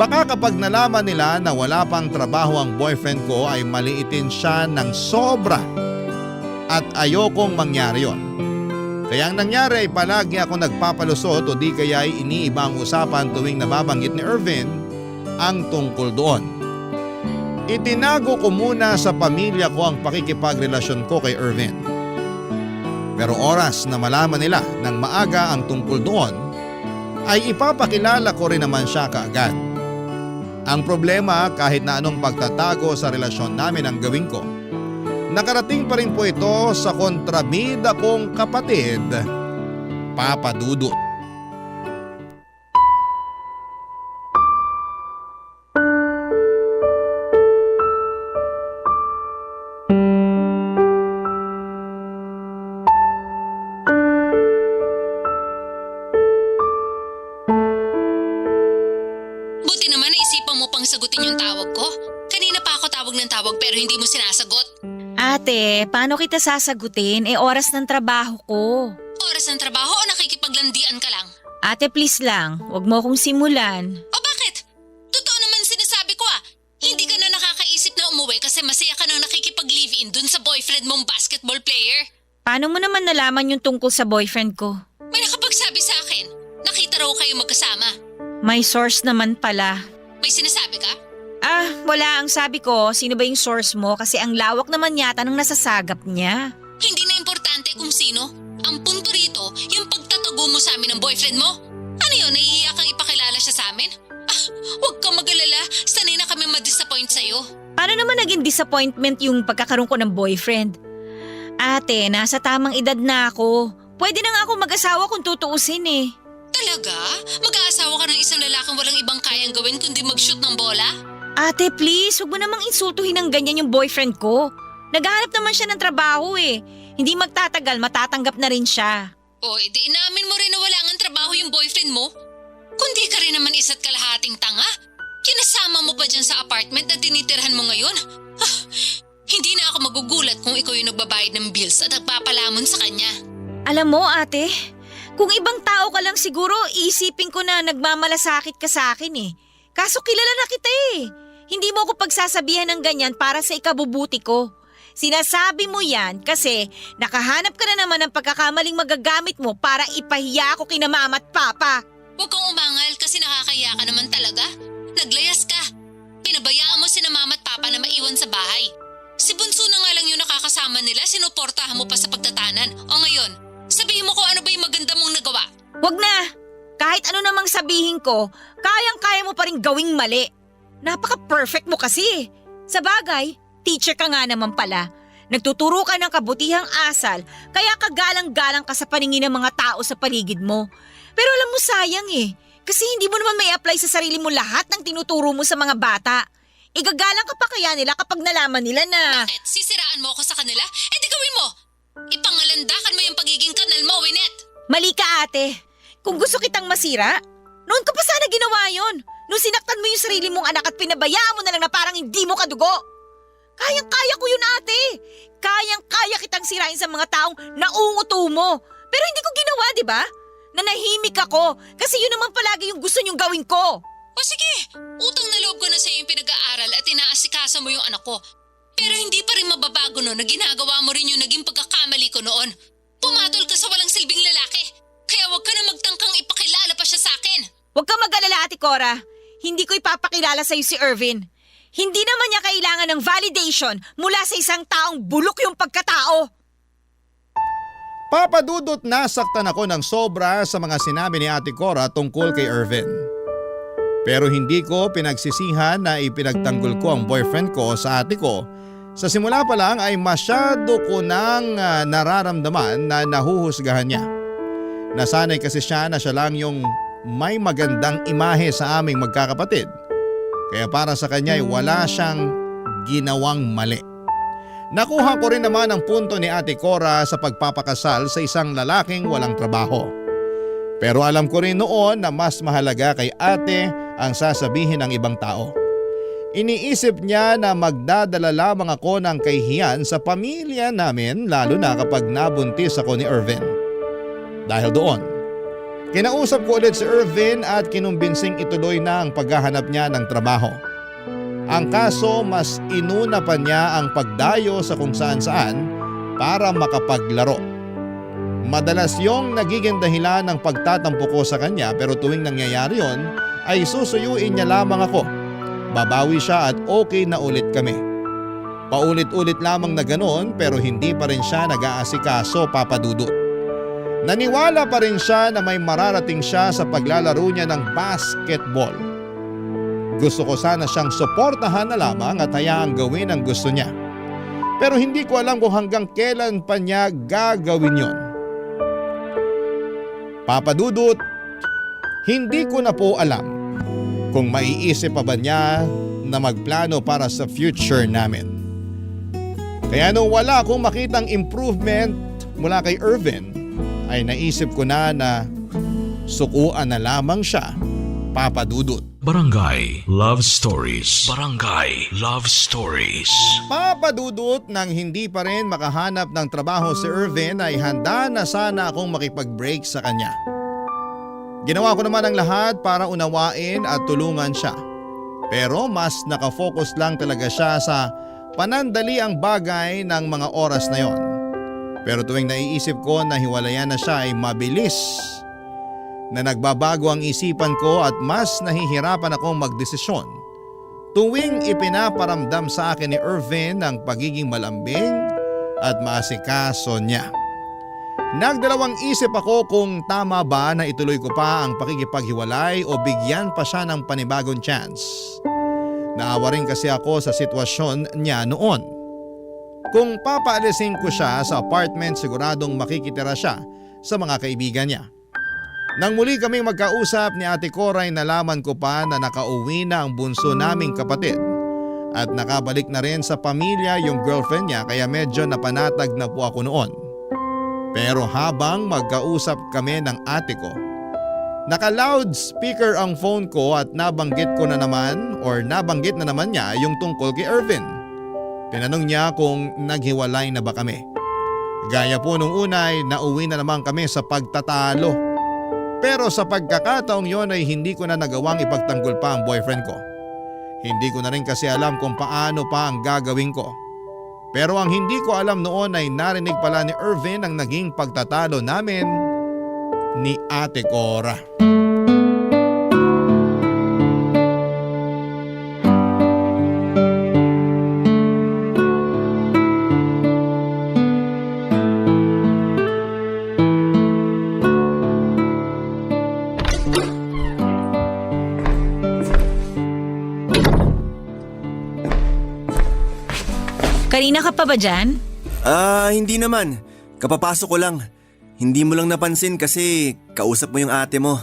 Baka kapag nalaman nila na wala pang trabaho ang boyfriend ko ay maliitin siya ng sobra at ayokong mangyari yon. Kaya ang nangyari ay palagi ako nagpapalusot o di kaya ay iniiba ang usapan tuwing nababanggit ni Irvin ang tungkol doon. Itinago ko muna sa pamilya ko ang pakikipagrelasyon ko kay Irvin. Pero oras na malaman nila ng maaga ang tungkol doon, ay ipapakilala ko rin naman siya kaagad. Ang problema kahit na anong pagtatago sa relasyon namin ang gawin ko, nakarating pa rin po ito sa kontrabida kong kapatid, Papa Dudut. Buti naman naisipan mo pang sagutin yung tawag ko. Kanina pa ako tawag ng tawag pero hindi mo sinasagot. Ate, paano kita sasagutin? Oras ng trabaho ko. Oras ng trabaho o nakikipaglandian ka lang? Ate, please lang. Huwag mo akong simulan. O bakit? Totoo naman sinasabi ko Hindi ka na nakakaisip na umuwi kasi masaya ka nang nakikipag-live-in dun sa boyfriend mong basketball player. Paano mo naman nalaman yung tungkol sa boyfriend ko? May nakapagsabi sa akin. Nakita raw kayo magkasama. May source naman pala. May sinasabi ka? Wala. Ang sabi ko, sino ba yung source mo? Kasi ang lawak naman yata ng nasasagap niya. Hindi na importante kung sino. Ang punto rito, yung pagtatago mo sa amin ng boyfriend mo. Ano yun, nahihiya kang ipakilala siya sa amin? Huwag kang mag-alala. Sanay na kami ma-disappoint sa'yo. Paano naman naging disappointment yung pagkakaroon ko ng boyfriend? Ate, nasa tamang edad na ako. Pwede na nga ako mag-asawa kung tutuusin eh. Talaga? Mag-aasawa ka ng isang lalaking walang ibang kayang gawin kundi mag-shoot ng bola? Ate, please, huwag mo namang insultuhin ng ganyan yung boyfriend ko. Naghahanap naman siya ng trabaho eh. Hindi magtatagal, matatanggap na rin siya. O, edi inamin mo rin na wala ngang trabaho yung boyfriend mo? Kundi ka rin naman isa't kalahating tanga. Kinasama mo pa dyan sa apartment na tinitirhan mo ngayon? Hindi na ako magugulat kung ikaw yung nagbabayad ng bills at nagpapalamon sa kanya. Alam mo ate, kung ibang tao ka lang siguro, iisipin ko na nagmamalasakit ka sa akin eh. Kaso kilala na kita eh. Hindi mo ako pagsasabihan ng ganyan para sa ikabubuti ko. Sinasabi mo yan kasi nakahanap ka na naman ng pagkakamaling magagamit mo para ipahiya ako kina mama at papa. Huwag kang umangal kasi nakakaya ka naman talaga. Naglayas ka. Pinabayaan mo sina mama at papa na maiwan sa bahay. Si Bunso na nga lang yung nakakasama nila, sinuportahan mo pa sa pagtatanan. O ngayon, sabihin mo kung ano ba yung maganda mong nagawa. Wag na! Kahit ano namang sabihin ko, kayang-kaya mo pa rin gawing mali. Napaka-perfect mo kasi. Sa bagay, teacher ka nga naman pala. Nagtuturo ka ng kabutihang asal, kaya kagalang-galang ka sa paningin ng mga tao sa paligid mo. Pero alam mo sayang eh, kasi hindi mo naman may apply sa sarili mo lahat ng tinuturo mo sa mga bata. Igagalang ka pa kaya nila kapag nalaman nila na… Bakit? Sisiraan mo ako sa kanila? Eh di gawin mo! Ipangalandakan mo yung pagiging kanal mo, Winnet! Mali ka ate. Kung gusto kitang masira, noon ko pa sana ginawa yon. Nung sinaktan mo yung sarili mong anak at pinabayaan mo na lang na parang hindi mo kadugo. Kayang-kaya ko yun ate. Kayang-kaya kitang sirain sa mga taong nauuto mo. Pero hindi ko ginawa, di ba? Nanahimik ako kasi yun naman palagi yung gusto niyong gawin ko. O sige, utang na loob ko na sa'yo yung pinag-aaral at inaasikaso mo yung anak ko. Pero hindi pa rin mababago no na ginagawa mo rin yung naging pagkakamali ko noon. Pumatol ka sa walang silbing lalaki. Kaya huwag ka na magtangkang ipakilala pa siya sa akin. Huwag kang mag-alala, Ate Cora. Hindi ko ipapakilala sa'yo si Irvin. Hindi naman niya kailangan ng validation mula sa isang taong bulok yung pagkatao. Papadudot nasaktan ako ng sobra sa mga sinabi ni Ate Cora tungkol kay Irvin. Pero hindi ko pinagsisihan na ipinagtanggol ko ang boyfriend ko sa ate ko. Sa simula pa lang ay masyado ko nang nararamdaman na nahuhusgahan niya. Nasanay kasi siya na siya lang yung may magandang imahe sa aming magkakapatid. Kaya para sa kanya ay wala siyang ginawang mali. Nakuha ko rin naman ang punto ni Ate Cora sa pagpapakasal sa isang lalaking walang trabaho. Pero alam ko rin noon na mas mahalaga kay ate ang sasabihin ng ibang tao. Iniisip niya na magdadala lamang ako ng kahihiyan sa pamilya namin lalo na kapag nabuntis ako ni Irvin. Dahil doon, kinausap ko ulit si Irvin at kinumbinsing ituloy na ang paghahanap niya ng trabaho. Ang kaso mas inuna pa niya ang pagdayo sa kung saan-saan para makapaglaro. Madalas yung nagiging dahilan ng pagtatampo ko sa kanya pero tuwing nangyayari yon ay susuyuin niya lamang ako. Babawi siya at okay na ulit kami. Paulit-ulit lamang na ganoon pero hindi pa rin siya nag-aasikaso, Papa Dudut. Naniwala pa rin siya na may mararating siya sa paglalaro niya ng basketball. Gusto ko sana siyang suportahan na lamang at hayaang gawin ang gusto niya. Pero hindi ko alam kung hanggang kailan pa niya gagawin yon. Papa Dudut, hindi ko na po alam kung maiisip pa ba niya na magplano para sa future namin. Kaya nung wala akong makitang improvement mula kay Irvin, ay naisip ko na sukuan na lamang siya, Papa Dudut. Barangay Love Stories. Barangay Love Stories. Papa Dudut, nang hindi pa rin makahanap ng trabaho si Irvin ay handa na sana akong makipag-break sa kanya. Ginawa ko naman ang lahat para unawain at tulungan siya. Pero mas nakafocus lang talaga siya sa panandali ang bagay ng mga oras na yon. Pero tuwing naiisip ko na hiwalayan na siya ay mabilis na nagbabago ang isipan ko at mas nahihirapan akong magdesisyon tuwing ipinaparamdam sa akin ni Irvin ang pagiging malambing at maasikaso niya. Nagdalawang isip ako kung tama ba na ituloy ko pa ang pakikipaghiwalay o bigyan pa siya ng panibagong chance. Naawa rin kasi ako sa sitwasyon niya noon. Kung papaalisin ko siya sa apartment, siguradong makikitira siya sa mga kaibigan niya. Nang muli kaming magkausap ni Ate Cora ay nalaman ko pa na nakauwi na ang bunso naming kapatid at nakabalik na rin sa pamilya yung girlfriend niya kaya medyo napanatag na po ako noon. Pero habang magkausap kami ng ate ko, naka-loudspeaker ang phone ko at nabanggit na naman niya yung tungkol kay Irvin. Tinanong niya kung naghiwalay na ba kami. Gaya po nung una ay nauwi na naman kami sa pagtatalo. Pero sa pagkakataong yon ay hindi ko na nagawang ipagtanggol pa ang boyfriend ko. Hindi ko na rin kasi alam kung paano pa ang gagawin ko. Pero ang hindi ko alam noon ay narinig pala ni Irvin ang naging pagtatalo namin ni Ate Cora. Kanina ka pa ba dyan? Hindi naman. Kapapasok ko lang. Hindi mo lang napansin kasi kausap mo yung ate mo.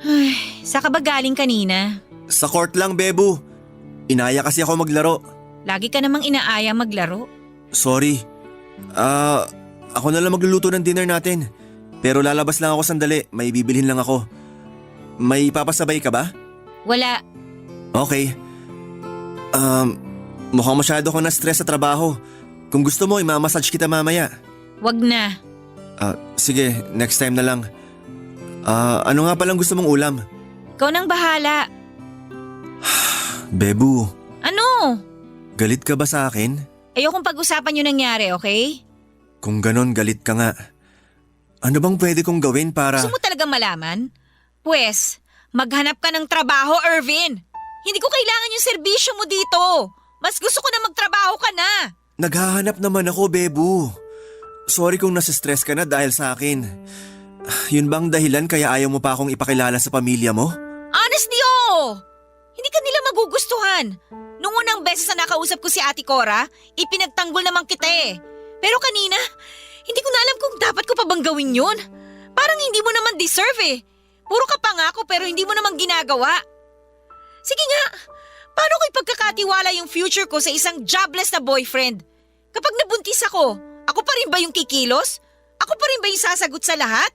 Ay, saan ka ba galing kanina? Sa court lang, Bebu. Inaya kasi ako maglaro. Lagi ka namang inaaya maglaro. Sorry. Ako na lang magluluto ng dinner natin. Pero lalabas lang ako sandali. May bibilhin lang ako. May papasabay ka ba? Wala. Okay. Mukhang masyado akong na-stress sa trabaho. Kung gusto mo, imamassage kita mamaya. Wag na. Sige, next time na lang. Ano nga palang gusto mong ulam? Ikaw nang bahala. Bebu, Ano? galit ka ba sa akin? Ayokong pag-usapan yung nangyari, okay? Kung ganon, galit ka nga. Ano bang pwede kong gawin para… Gusto mo talagang malaman? Pwes, maghanap ka ng trabaho, Irvin. Hindi ko kailangan yung serbisyo mo dito. Mas gusto ko na magtrabaho ka na. Naghahanap naman ako, Bebu. Sorry kung nasa-stress ka na dahil sa akin. Yun bang dahilan kaya ayaw mo pa akong ipakilala sa pamilya mo? Honestly, oo. Hindi ka nila magugustuhan. Nung unang beses na nakausap ko si Ate Cora, ipinagtanggol naman kita eh. Pero kanina, hindi ko na alam kung dapat ko pa bang gawin yun. Parang hindi mo naman deserve eh. Puro ka pangako pero hindi mo naman ginagawa. Sige nga, paano ko ipagkakatiwala yung future ko sa isang jobless na boyfriend? Kapag nabuntis ako pa rin ba yung kikilos? Ako pa rin ba yung sasagot sa lahat?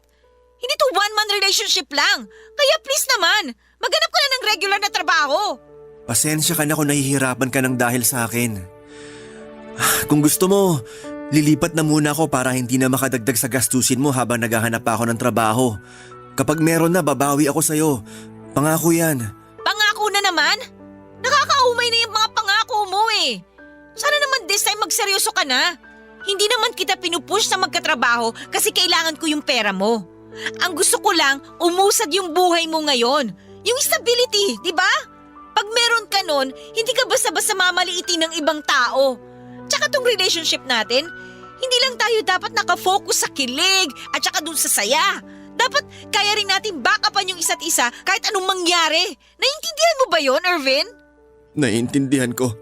Hindi to one-man relationship lang. Kaya please naman, maghanap ka na ng regular na trabaho. Pasensya ka na kung nahihirapan ka ng dahil sa akin. Kung gusto mo, lilipat na muna ako para hindi na makadagdag sa gastusin mo habang naghahanap pa ako ng trabaho. Kapag meron na, babawi ako sa'yo. Pangako yan. Pangako na naman? Nakakaumay na yung mga pangako mo eh. Sana naman this time magseryoso ka na. Hindi naman kita pinupush sa magkatrabaho kasi kailangan ko yung pera mo. Ang gusto ko lang, umusad yung buhay mo ngayon. Yung stability, di ba? Pag meron ka nun, hindi ka basta-basta mamaliitin ng ibang tao. Tsaka tong relationship natin, hindi lang tayo dapat nakafocus sa kilig at tsaka dun sa saya. Dapat kaya rin natin backupan yung isa't isa kahit anong mangyari. Naiintindihan mo ba yon, Irvin? Naiintindihan ko.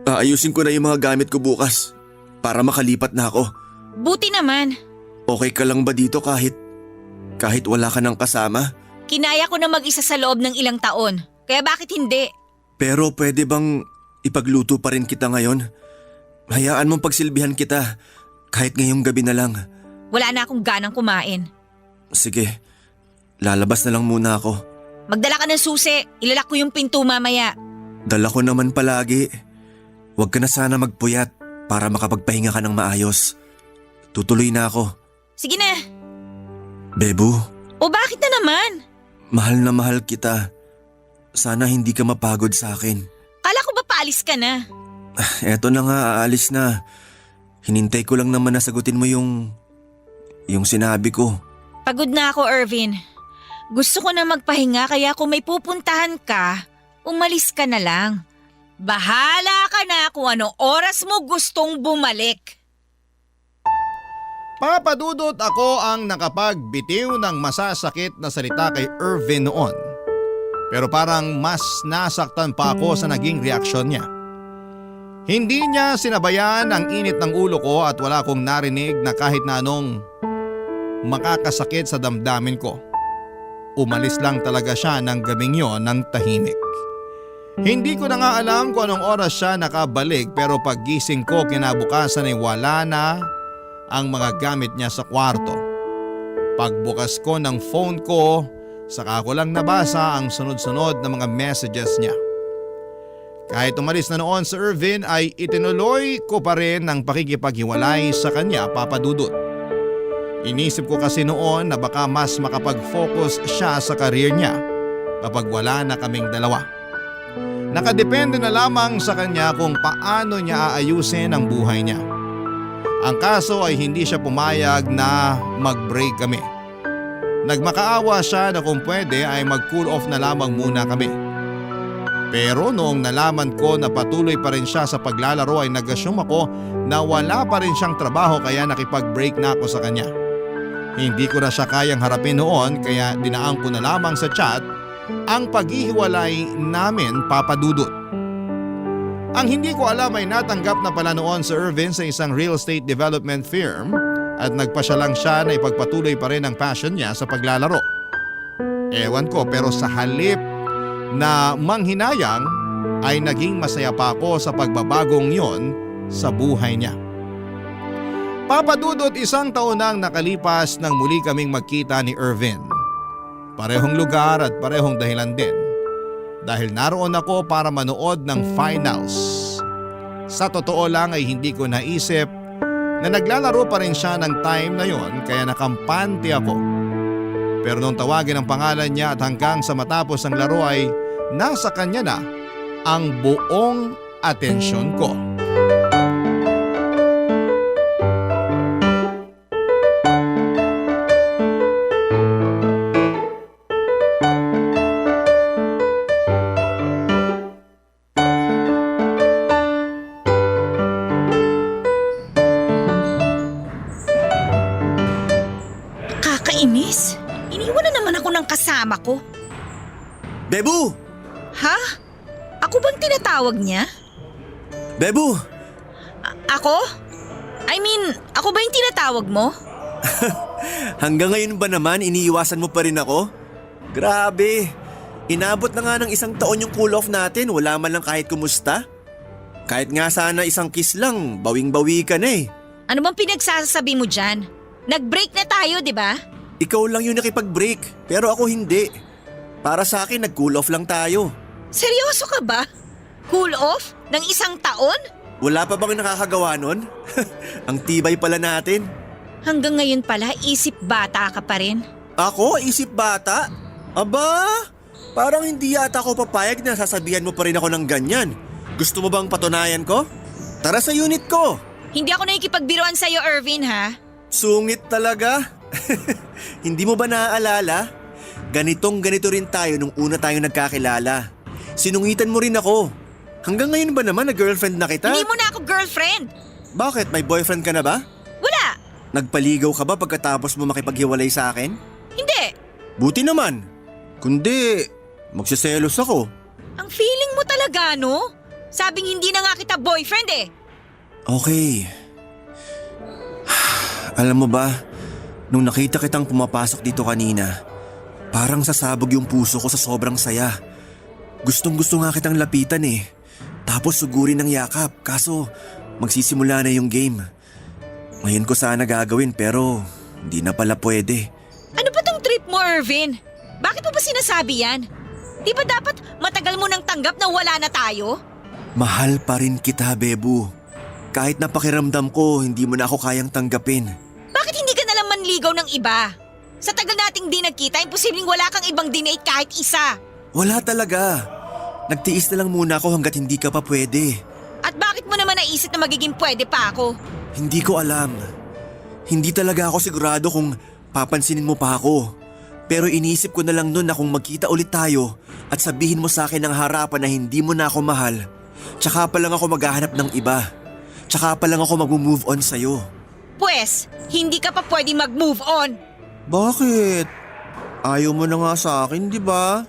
Aayusin ko na yung mga gamit ko bukas para makalipat na ako. Buti naman. Okay ka lang ba dito kahit wala ka ng kasama? Kinaya ko na mag-isa sa loob ng ilang taon. Kaya bakit hindi? Pero pwede bang ipagluto pa rin kita ngayon? Hayaan mong pagsilbihan kita kahit ngayong gabi na lang. Wala na akong ganang kumain. Sige, lalabas na lang muna ako. Magdala ka ng susi. Ilalak ko yung pinto mamaya. Dala ko naman palagi. Huwag ka na sana magpuyat para makapagpahinga ka ng maayos. Tutuloy na ako. Sige na. Bebu, O bakit na naman? mahal na mahal kita. Sana hindi ka mapagod sa akin. Kala ko ba paalis ka na? Eto na nga, aalis na. Hinintay ko lang naman na sagutin mo yung sinabi ko. Pagod na ako, Irvin. Gusto ko na magpahinga kaya kung may pupuntahan ka, umalis ka na lang. Bahala ka na kung anong oras mo gustong bumalik. Papadudot ako ang nakapagbitiw ng masasakit na salita kay Irvin noon. Pero parang mas nasaktan pa ako sa naging reaksyon niya. Hindi niya sinabayan ang init ng ulo ko at wala akong narinig na kahit na anong makakasakit sa damdamin ko. Umalis lang talaga siya ng gabing yon ng tahimik. Hindi ko na nga alam kung anong oras siya nakabalik pero paggising ko kinabukasan ay wala na ang mga gamit niya sa kwarto. Pagbukas ko ng phone ko, saka ko lang nabasa ang sunod-sunod na mga messages niya. Kahit umalis na noon si Irvin ay itinuloy ko pa rin ang pakikipaghiwalay sa kanya, Papadudot. Inisip ko kasi noon na baka mas makapag-focus siya sa career niya kapag wala na kaming dalawa. Nakadepende na lamang sa kanya kung paano niya aayusin ang buhay niya. Ang kaso ay hindi siya pumayag na mag-break kami. Nagmakaawa siya na kung pwede ay mag-cool off na lamang muna kami. Pero noong nalaman ko na patuloy pa rin siya sa paglalaro ay nag-assume ako na wala pa rin siyang trabaho kaya nakipag-break na ako sa kanya. Hindi ko na siya kayang harapin noon kaya dinaan ko na lamang sa chat ang paghihiwalay namin, Papadudot. Ang hindi ko alam ay natanggap na pala noon si Irvin sa isang real estate development firm at nagpasya lang siya na ipagpatuloy pa rin ang passion niya sa paglalaro. Ewan ko pero sa halip na manghinayang ay naging masaya pa ako sa pagbabagong yon sa buhay niya. Papadudot, 1 taon nang nakalipas nang muli kaming magkita ni Irvin. Parehong lugar at parehong dahilan din. Dahil naroon ako para manood ng finals. Sa totoo lang ay hindi ko naisip na naglalaro pa rin siya ng time na yon kaya nakampante ako. Pero nung tawagin ang pangalan niya at hanggang sa matapos ang laro ay nasa kanya na ang buong atensyon ko. Kakainis. Iniwan na naman ako ng kasama ko. Bebu! Ha? Ako bang tinatawag niya? Bebu! Ako? I mean, ako ba yung tinatawag mo? Hanggang ngayon ba naman iniiwasan mo pa rin ako? Grabe! Inabot na nga ng 1 taon yung cool off natin, wala man lang kahit kumusta. Kahit nga sana isang kiss lang, bawing-bawi ka na eh. Ano bang pinagsasabi mo dyan? Nag-break na tayo, di ba? Ikaw lang yung nakipag-break, pero ako hindi. Para sa akin, nag-cool off lang tayo. Seryoso ka ba? Cool off? Ng 1 taon? Wala pa bang nakakagawa nun? Ang tibay pala natin. Hanggang ngayon pala, isip bata ka pa rin. Ako, isip bata? Aba, parang hindi yata ako papayag na sasabihan mo pa rin ako ng ganyan. Gusto mo bang patunayan ko? Tara sa unit ko. Hindi ako nakikipagbiruan sa'yo, Irvin, ha? Sungit talaga. Hindi mo ba naaalala? Ganito rin tayo nung una tayong nagkakilala. Sinungitan mo rin ako. Hanggang ngayon ba naman na girlfriend na kita? Hindi mo na ako girlfriend. Bakit? May boyfriend ka na ba? Wala. Nagpaligaw ka ba pagkatapos mo makipaghiwalay sa akin? Hindi. Buti naman. Kundi, magsiselos ako. Ang feeling mo talaga, no? Sabing hindi na nga kita boyfriend eh. Okay. Alam mo ba, nung nakita kitang pumapasok dito kanina, parang sasabog yung puso ko sa sobrang saya. Gustong-gusto nga kitang lapitan eh. Tapos sugurin ng yakap, kaso magsisimula na yung game. Ngayon ko sana gagawin pero hindi na pala pwede. Ano ba tong trip mo, Irvin? Bakit mo ba sinasabi yan? Di ba dapat matagal mo nang tanggap na wala na tayo? Mahal pa rin kita, Bebu. Kahit napakiramdam ko, hindi mo na ako kayang tanggapin. Bakit hindi ka nalang manligaw ng iba? Sa tagal nating di nagkita, imposibleng wala kang ibang dinate kahit isa. Wala talaga. Nagtiis na lang muna ako hanggat hindi ka pa pwede. At bakit mo naman naisip na magiging pwede pa ako? Hindi ko alam. Hindi talaga ako sigurado kung papansinin mo pa ako. Pero inisip ko na lang nun na kung magkita ulit tayo at sabihin mo sa akin ng harapan na hindi mo na ako mahal, tsaka pa lang ako maghahanap ng iba. Tsaka pa lang ako mag-move on sa'yo. Pwes, hindi ka pa pwede mag-move on. Bakit? Ayaw mo na nga sa akin, di ba?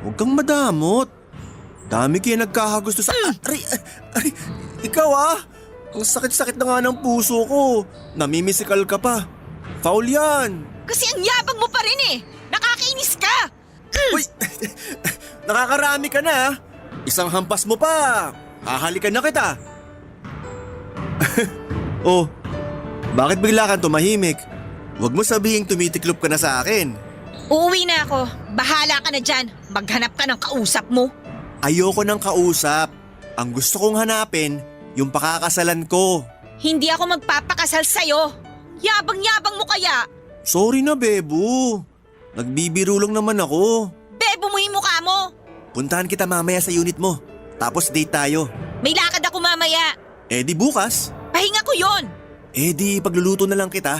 Huwag kang madamot. Dami kayo nagkakagusto sa... Aray, ikaw ah! Ang sakit-sakit na nga ng puso ko. Namimisikal ka pa. Foul yan. Kasi ang yabang mo pa rin eh. Nakakainis ka. Uy, nakakarami ka na. Isang hampas mo pa. Hahalikan na kita. Oh, bakit bigla kang tumahimik? Huwag mo sabihing tumitiklop ka na sa akin. Uuwi na ako. Bahala ka na dyan. Maghanap ka ng kausap mo. Ayoko ng kausap. Ang gusto kong hanapin, yung pakakasalan ko. Hindi ako magpapakasal sa'yo. Yabang-yabang mo kaya. Sorry na, Bebu. Nagbibiro lang naman ako. Bebo mo yung mukha mo. Puntahan kita mamaya sa unit mo. Tapos date tayo. May lakad ako mamaya. Eh di bukas. Pahinga ko yon. Eh di pagluluto na lang kita.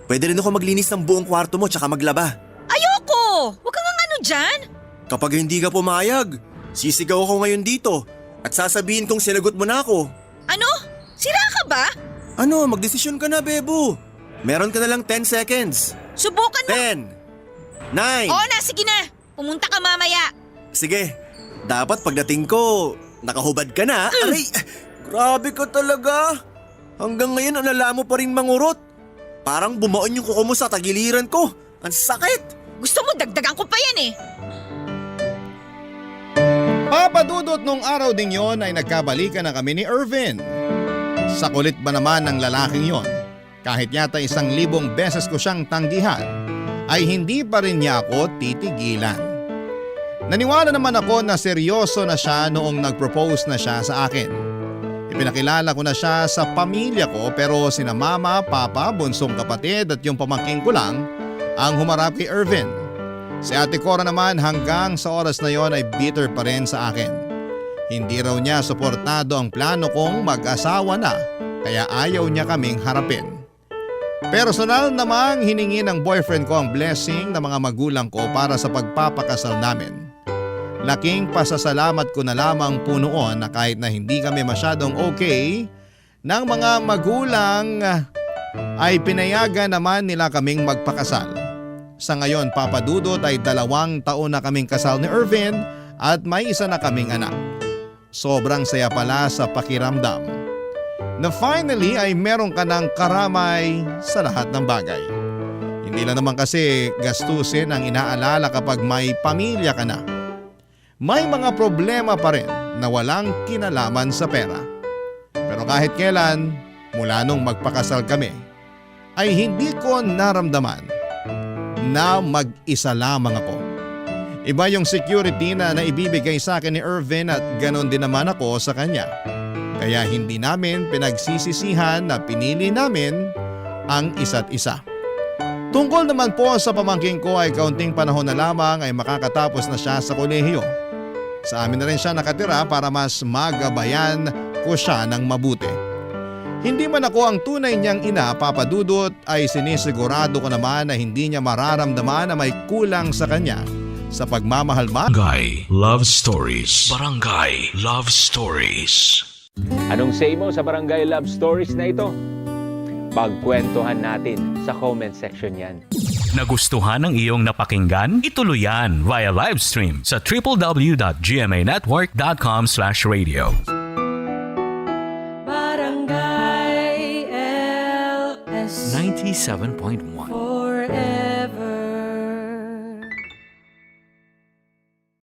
Pwede rin ako maglinis ng buong kwarto mo tsaka maglaba. Ayoko! Huwag kang ano dyan. Kapag hindi ka pumayag, sisigaw ako ngayon dito at sasabihin kong sinagot mo na ako. Ano? Sira ka ba? Ano, magdesisyon ka na, Bebu. Meron ka na lang 10 seconds. Subukan mo. 10, 9. Oo na, sige na. Pumunta ka mamaya. Sige, dapat pagdating ko, nakahubad ka na. Aray, grabe ka talaga. Hanggang ngayon alala mo pa rin mangurot. Parang bumaon yung kuko mo sa tagiliran ko. Ang sakit. Gusto mo dagdagan ko pa yan eh. Papadudot nung araw ding yon ay nagkabalikan na kami ni Irvin. Sa kulit ba naman ng lalaking yon, kahit yata 1,000 beses ko siyang tanggihan, ay hindi pa rin niya ako titigilan. Naniwala naman ako na seryoso na siya noong nag-propose na siya sa akin. Ipinakilala ko na siya sa pamilya ko pero sina mama, papa, bunsong kapatid at yung pamangking ko lang ang humarap kay Irvin. Si Ate Cora naman hanggang sa oras na yon ay bitter pa rin sa akin. Hindi raw niya suportado ang plano kong mag-asawa na kaya ayaw niya kaming harapin. Personal namang hiningi ng boyfriend ko ang blessing ng mga magulang ko para sa pagpapakasal namin. Laking pasasalamat ko na lamang po noon na kahit na hindi kami masyadong okay ng mga magulang ay pinayagan naman nila kaming magpakasal. Sa ngayon, Papa Dudut, ay 2 taon na kaming kasal ni Irvin at may isa na kaming anak. Sobrang saya pala sa pakiramdam na finally ay meron ka ng karamay sa lahat ng bagay. Hindi lang naman kasi gastusin ang inaalala kapag may pamilya ka na. May mga problema pa rin na walang kinalaman sa pera. Pero kahit kailan, mula nung magpakasal kami, ay hindi ko naramdaman na mag-isa lamang ako. Iba yung security na naibibigay sa akin ni Irvin at ganon din naman ako sa kanya. Kaya hindi namin pinagsisisihan na pinili namin ang isa't isa. Tungkol naman po sa pamangking ko ay kaunting panahon na lamang ay makakatapos na siya sa kolehiyo. Sa amin na rin siya nakatira para mas magabayan ko siya ng mabuti. Hindi man ako ang tunay niyang ina, Papa Dudut, ay sinisigurado ko naman na hindi niya mararamdaman na may kulang sa kanya sa pagmamahal. Barangay Love Stories. Barangay Love Stories. Anong say mo sa Barangay Love Stories na ito? Pagkwentuhan natin sa comment section yan. Nagustuhan ng iyong napakinggan? Ituloy yan via live stream sa www.gmanetwork.com/radio. Barangay LS 97.1 forever.